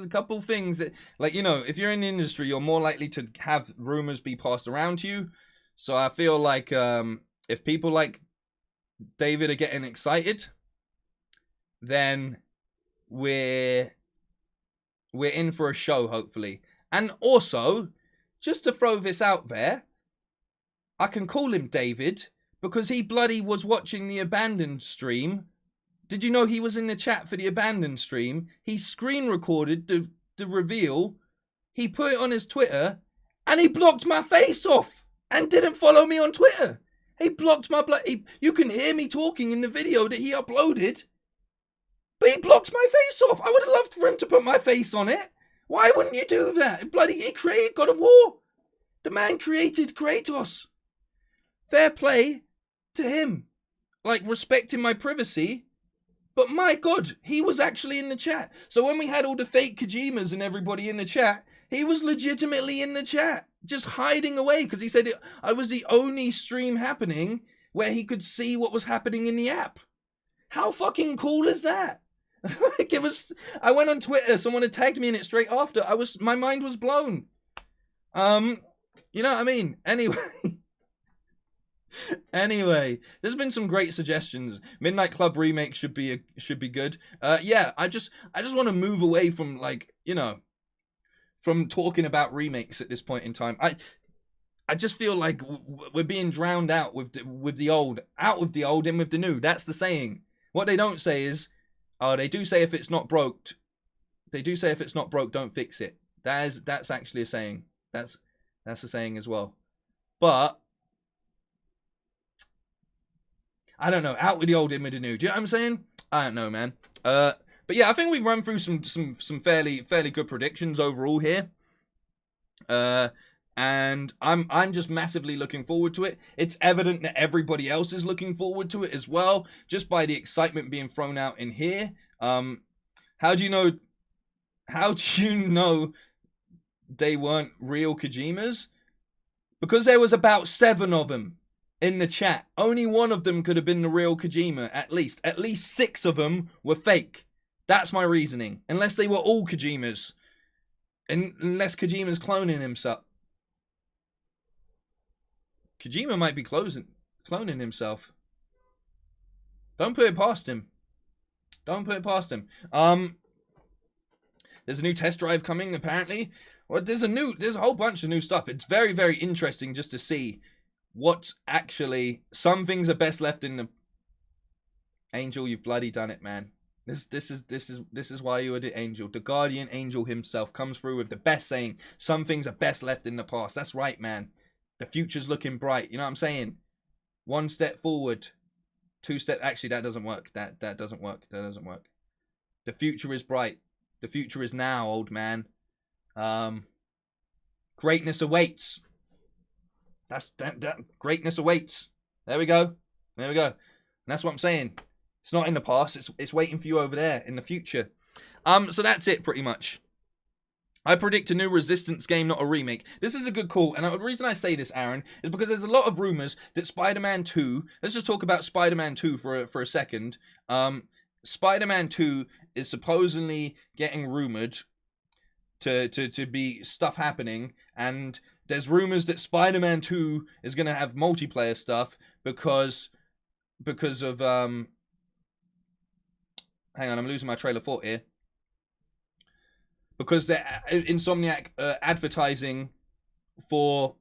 a couple things that, like, you know, if you're in the industry, you're more likely to have rumors be passed around to you. So I feel like if people like David are getting excited, then we're in for a show, hopefully. And also, just to throw this out there, I can call him David because he bloody was watching the Abandoned stream. Did you know he was in the chat for the Abandoned stream? He screen recorded the reveal. He put it on his Twitter, and he blocked my face off and didn't follow me on Twitter. He blocked my you can hear me talking in the video that he uploaded, but he blocked my face off. I would have loved for him to put my face on it. Why wouldn't you do that? Bloody, he created God of War. The man created Kratos. Fair play to him. Like, respecting my privacy. But my God, he was actually in the chat. So when we had all the fake Kojimas and everybody in the chat, he was legitimately in the chat, just hiding away, because he said I was the only stream happening where he could see what was happening in the app. How fucking cool is that? Like, it was. I went on Twitter, someone had tagged me in it straight after. My mind was blown. You know what I mean? Anyway, there's been some great suggestions. Midnight Club remake should be good. Yeah, I just want to move away from, like, you know, from talking about remakes at this point in time. I just feel like we're being drowned out with the old, out with the old, in with the new. That's the saying. What they don't say is, they do say if it's not broke, don't fix it. That's actually a saying. That's a saying as well. But I don't know, out with the old, in with the new. Do you know what I'm saying? I don't know, man. But yeah, I think we've run through some fairly good predictions overall here. And I'm just massively looking forward to it. It's evident that everybody else is looking forward to it as well, just by the excitement being thrown out in here. How do you know they weren't real Kojimas? Because there was about 7 of them in the chat. Only one of them could have been the real Kojima, at least. At least 6 of them were fake. That's my reasoning. Unless they were all Kojimas. Unless Kojima's cloning himself. Kojima might be cloning himself. Don't put it past him. Don't put it past him. There's a new test drive coming, apparently. Well, there's a whole bunch of new stuff. It's very, very interesting just to see what's actually. Some things are best left in the. Angel, you've bloody done it, man. This is why you are the angel. The guardian angel himself comes through with the best saying. Some things are best left in the past. That's right, man. The future's looking bright. You know what I'm saying? 1 step forward, 2 step. Actually, that doesn't work. That doesn't work. That doesn't work. The future is bright. The future is now, old man. Greatness awaits. That greatness awaits. There we go. There we go. And that's what I'm saying. It's not in the past. It's waiting for you over there in the future. So that's it pretty much. I predict a new Resistance game, not a remake. This is a good call, and the reason I say this, Aaron, is because there's a lot of rumors that Spider-Man 2... Let's just talk about Spider-Man 2 for a second. Spider-Man 2 is supposedly getting rumored to be stuff happening, and there's rumors that Spider-Man 2 is going to have multiplayer stuff because of... Hang on, I'm losing my trail of thought here. Because they're Insomniac advertising for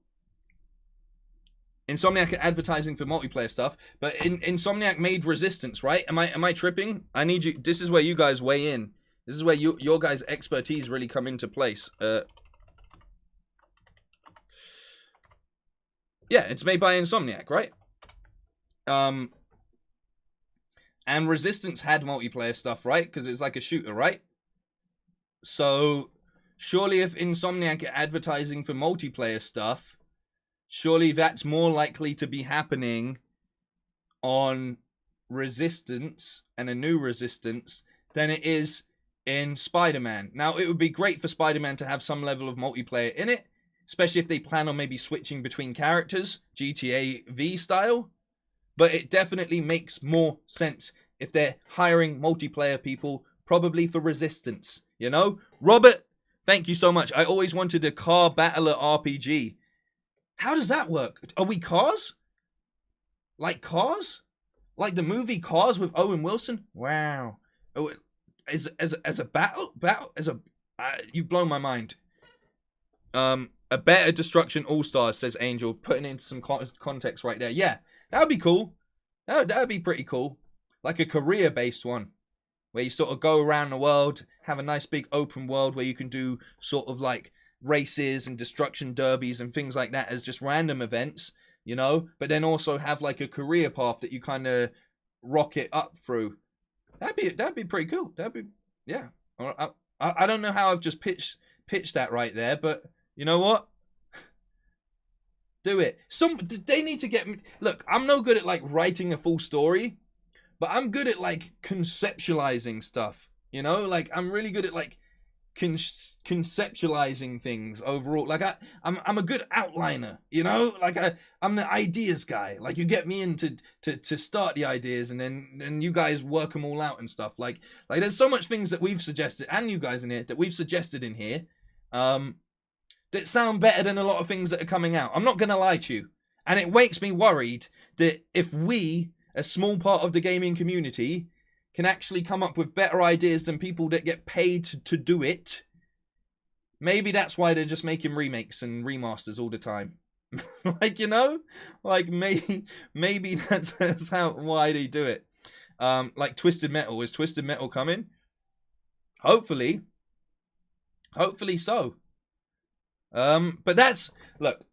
multiplayer stuff, but Insomniac made Resistance, right? Am I tripping? I need you. This is where you guys weigh in. This is where your guys' expertise really come into place. Yeah, it's made by Insomniac, right? And Resistance had multiplayer stuff, right? Because it's like a shooter, right? So, surely if Insomniac are advertising for multiplayer stuff, surely that's more likely to be happening on Resistance and a new Resistance than it is in Spider-Man. Now, it would be great for Spider-Man to have some level of multiplayer in it, especially if they plan on maybe switching between characters, GTA V style. But it definitely makes more sense if they're hiring multiplayer people, probably for Resistance. You know? Robert, thank you so much. I always wanted a car battler RPG. How does that work? Are we Cars? Like Cars? Like the movie Cars with Owen Wilson? Wow. Oh, as a battle, you've blown my mind. A better Destruction All-Stars, says Angel, putting into some context right there. Yeah, that would be cool. That would be pretty cool. Like a career-based one, where you sort of go around the world, have a nice big open world where you can do sort of like races and destruction derbies and things like that as just random events, you know, but then also have like a career path that you kind of rocket up through. That'd be pretty cool. That'd be, yeah. I don't know how I've just pitched that right there, but you know what? Do it. They need to get me. Look, I'm no good at like writing a full story, but I'm good at like conceptualizing stuff. You know, like I'm really good at like conceptualizing things overall. Like I'm a good outliner. You know, like I'm the ideas guy. Like you get me in to start the ideas, and then you guys work them all out and stuff. Like there's so much things that we've suggested, and you guys in here that we've suggested in here. That sound better than a lot of things that are coming out. I'm not going to lie to you. And it makes me worried that if we, a small part of the gaming community, can actually come up with better ideas than people that get paid to do it, maybe that's why they're just making remakes and remasters all the time. Like, you know? Like, maybe that's why they do it. Like Twisted Metal. Is Twisted Metal coming? Hopefully. Hopefully so. But that's, look,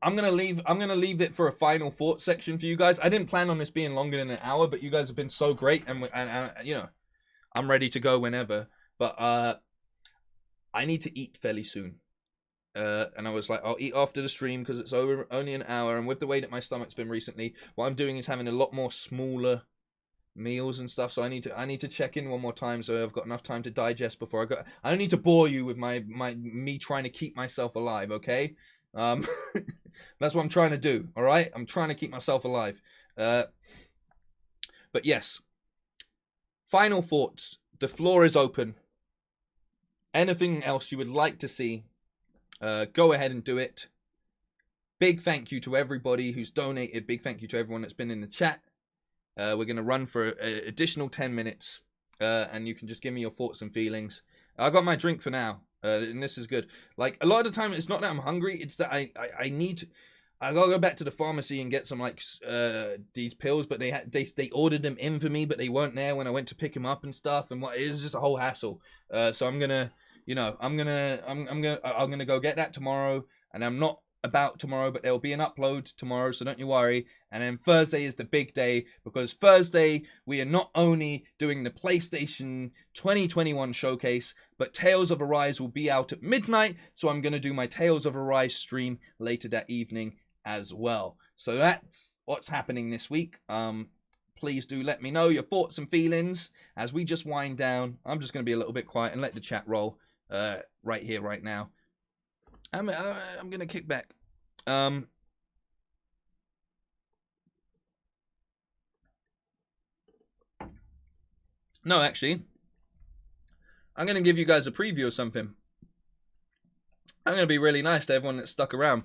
I'm gonna leave it for a final thought section for you guys. I didn't plan on this being longer than an hour, but you guys have been so great, and you know, I'm ready to go whenever. But I need to eat fairly soon. And I was like, I'll eat after the stream because it's only an hour, and with the way that my stomach's been recently, what I'm doing is having a lot more smaller meals and stuff. So I need to check in one more time so I've got enough time to digest before I go. I don't need to bore you with me trying to keep myself alive, okay? That's what I'm trying to do. All right, I'm trying to keep myself alive. But yes, final thoughts. The floor is open. Anything else you would like to see, go ahead and do it. Big thank you to everybody who's donated. Big thank you to everyone that's been in the chat. We're going to run for an additional 10 minutes, and you can just give me your thoughts and feelings. I got my drink for now, and this is good. Like, a lot of the time, it's not that I'm hungry. It's that I gotta go back to the pharmacy and get some, like, these pills, but they ordered them in for me, but they weren't there when I went to pick them up and stuff, and it was just a whole hassle. So I'm gonna, you know, I'm gonna go get that tomorrow, and I'm not about tomorrow, but there'll be an upload tomorrow, so don't you worry. And then Thursday is the big day, because Thursday we are not only doing the PlayStation 2021 showcase, but Tales of Arise will be out at midnight, so I'm going to do my Tales of Arise stream later that evening as well. So that's what's happening this week. Please do let me know your thoughts and feelings as we just wind down. I'm just going to be a little bit quiet and let the chat roll right here, right now. I'm gonna kick back. No, actually, I'm gonna give you guys a preview of something. I'm gonna be really nice to everyone that's stuck around.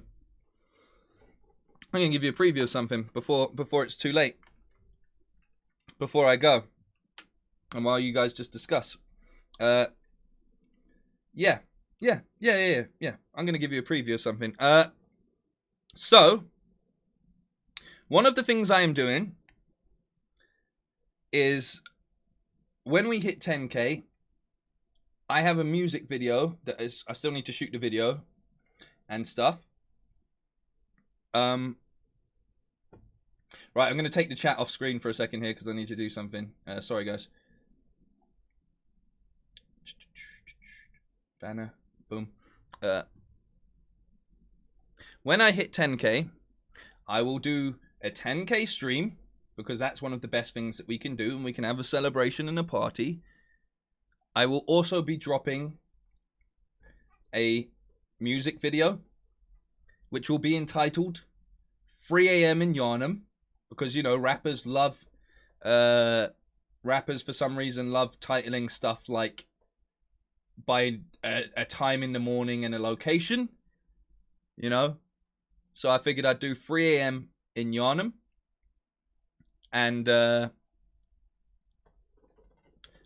I'm gonna give you a preview of something before it's too late. Before I go, and while you guys just discuss. Yeah. I'm going to give you a preview of something. So, one of the things I am doing is when we hit 10K, I have a music video that is, I still need to shoot the video and stuff. Right, I'm going to take the chat off screen for a second here because I need to do something. Sorry, guys. Banner. Boom. When I hit 10K, I will do a 10K stream, because that's one of the best things that we can do, and we can have a celebration and a party. I will also be dropping a music video, which will be entitled 3 AM in Yarnum, because, you know, rappers for some reason love titling stuff like by a time in the morning and a location, you know. So I figured I'd do 3 AM in Yarnum, and I'm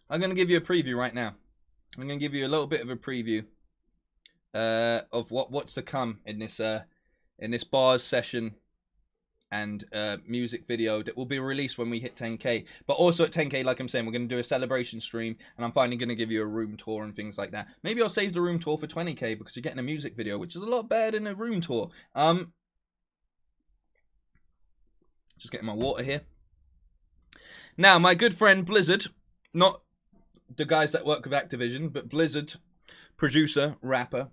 going to give you a preview right now. I'm going to give you a little bit of a preview of what's to come in this bars session and music video that will be released when we hit 10K. But also at 10K, like I'm saying, we're going to do a celebration stream, and I'm finally going to give you a room tour and things like that. Maybe I'll save the room tour for 20K, because you're getting a music video, which is a lot better than a room tour. Just getting my water here. Now, my good friend Blizzard, not the guys that work with Activision, but Blizzard, producer, rapper,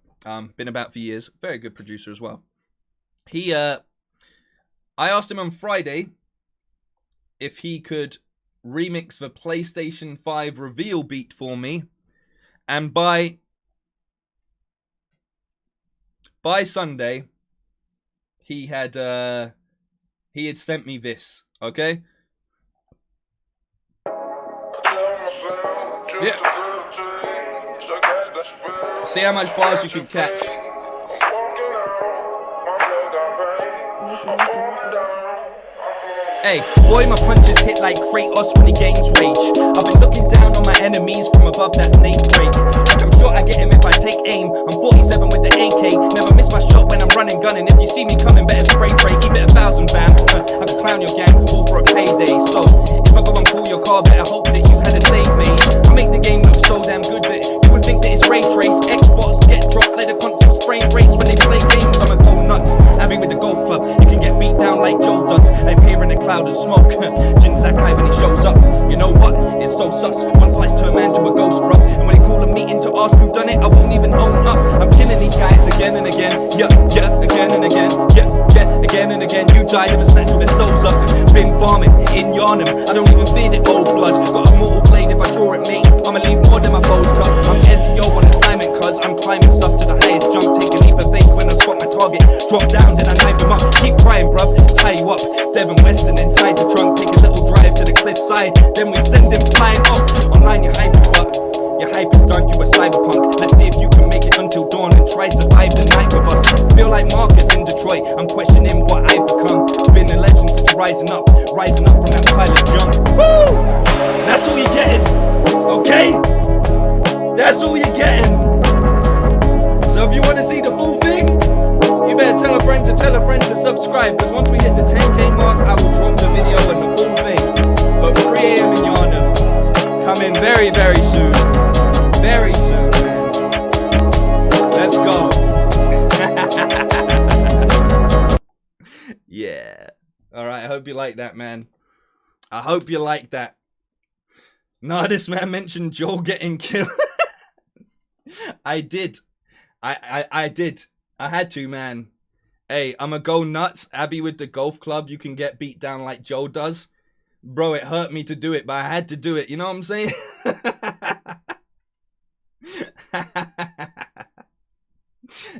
been about for years, very good producer as well. I asked him on Friday if he could remix the PlayStation 5 reveal beat for me, and by Sunday he had sent me this, okay? Yeah. See how much bars you can catch. Listen. Hey, boy, my punches hit like Kratos when he gains rage. I've been looking down on my enemies from above, that's name break. Like I'm sure I get him if I take aim. I'm 47 with the AK, never miss my shot when I'm running gun. And if you see me coming, better spray break, keep it 1,000 fam. I could clown your gang, all for a payday. So, if I go and pull your car, better hope that you had a save mate. I make the game look so damn good that you would think that it's ray trace. Xbox get dropped, let the consoles frame race when they play games. I'ma go nuts. Abby with the golf club, you can get beat down like Joe does. I appear in a cloud of smoke. Jin Sakai when he shows up. You know what? It's so sus. One slice turn man to a ghost, bruv. And when they call a meeting to ask who done it, I won't even own up. I'm killing these guys again and again. Yeah, again and again. Yeah, again and again. You died of a snatch with their souls up. Been farming in Yarnum. I don't even fear the old blood. Got a mortal blade if I draw it, mate. I'ma leave more than my foes cut. I'm SEO on assignment, cuz I'm climbing stuff to the highest jump. Take a leap of faith when I spot my target. Drop down, then I knife him up. Keep crying, bruv. Tie you up. Devon Weston inside the trunk. Take a little drive to the cliffside. Then we send him flying off. Online you're hyping, but your hype is done. You a cyberpunk. Let's see if you can make it until dawn and try survive the night with us. Feel like Marcus in Detroit. I'm questioning what I've become. Been a legend since rising up from that pilot jump. Woo! That's all you're getting. Okay? That's all you're getting. So if you want to see the full thing, you better tell a friend to subscribe, because once we hit the 10k mark, I will drop the video and the full thing. But 3 AM in Yarnum, coming very, very soon. Very soon, man. Let's go. Yeah. Alright, I hope you like that, man. I hope you like that. Nah, this man mentioned Joel getting killed. I did. I did. I had to, man. Hey, I'ma go nuts. Abby with the golf club, you can get beat down like Joe does. Bro, it hurt me to do it, but I had to do it. You know what I'm saying?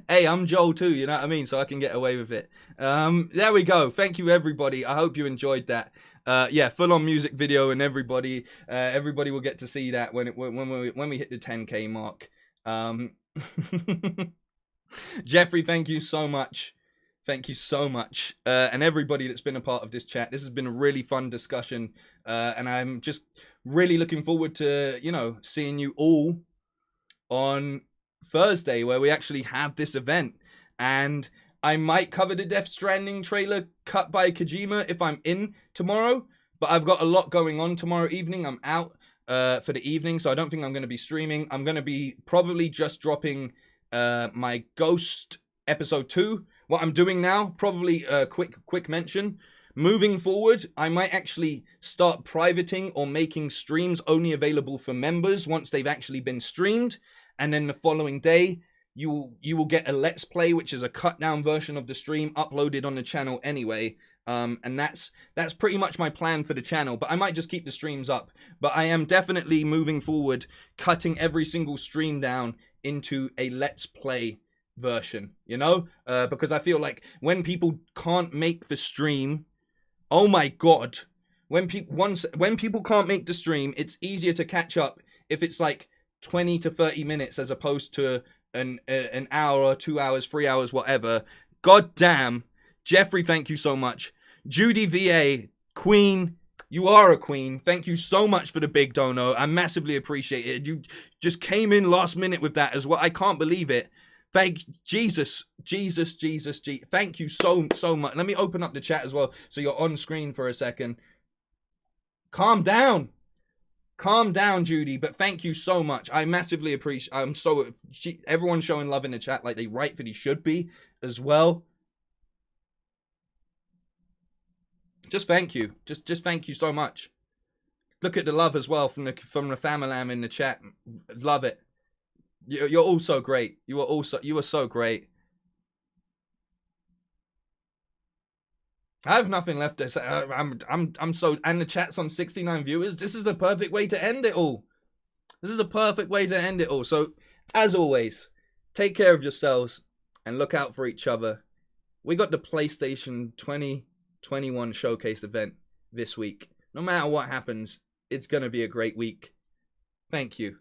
Hey, I'm Joel too, you know what I mean? So I can get away with it. There we go. Thank you, everybody. I hope you enjoyed that. Yeah, full-on music video, and everybody will get to see that when we hit the 10k mark. Jeffrey, thank you so much. Thank you so much. And everybody that's been a part of this chat. This has been a really fun discussion. And I'm just really looking forward to, you know, seeing you all on Thursday, where we actually have this event. And I might cover the Death Stranding trailer cut by Kojima if I'm in tomorrow. But I've got a lot going on tomorrow evening. I'm out for the evening, so I don't think I'm going to be streaming. I'm going to be probably just dropping my Ghost episode 2. What I'm doing now, probably a quick mention. Moving forward, I might actually start privating or making streams only available for members once they've actually been streamed. And then the following day, you will get a Let's Play, which is a cut down version of the stream uploaded on the channel anyway. And that's pretty much my plan for the channel. But I might just keep the streams up. But I am definitely moving forward, cutting every single stream down into a Let's Play version, you know? Because I feel like when people can't make the stream, oh my god, when people can't make the stream, it's easier to catch up if it's like 20 to 30 minutes as opposed to an hour, 2 hours, 3 hours, whatever. God damn. Jeffrey, thank you so much. Judy VA, Queen, you are a queen. Thank you so much for the big dono. I massively appreciate it. You just came in last minute with that as well. I can't believe it. Thank Jesus. Thank you so much. Let me open up the chat as well so you're on screen for a second. Calm down. Calm down, Judy, but thank you so much. I massively appreciate. Everyone's showing love in the chat like they rightfully should be as well. Just thank you. Just thank you so much. Look at the love as well from the family in the chat. Love it. You're all so great. You are so great. I have nothing left to say. I'm so, and the chat's on 69 viewers. This is the perfect way to end it all. This is the perfect way to end it all. So, as always, take care of yourselves and look out for each other. We got the PlayStation 2021 showcase event this week. No matter what happens, it's gonna be a great week. Thank you.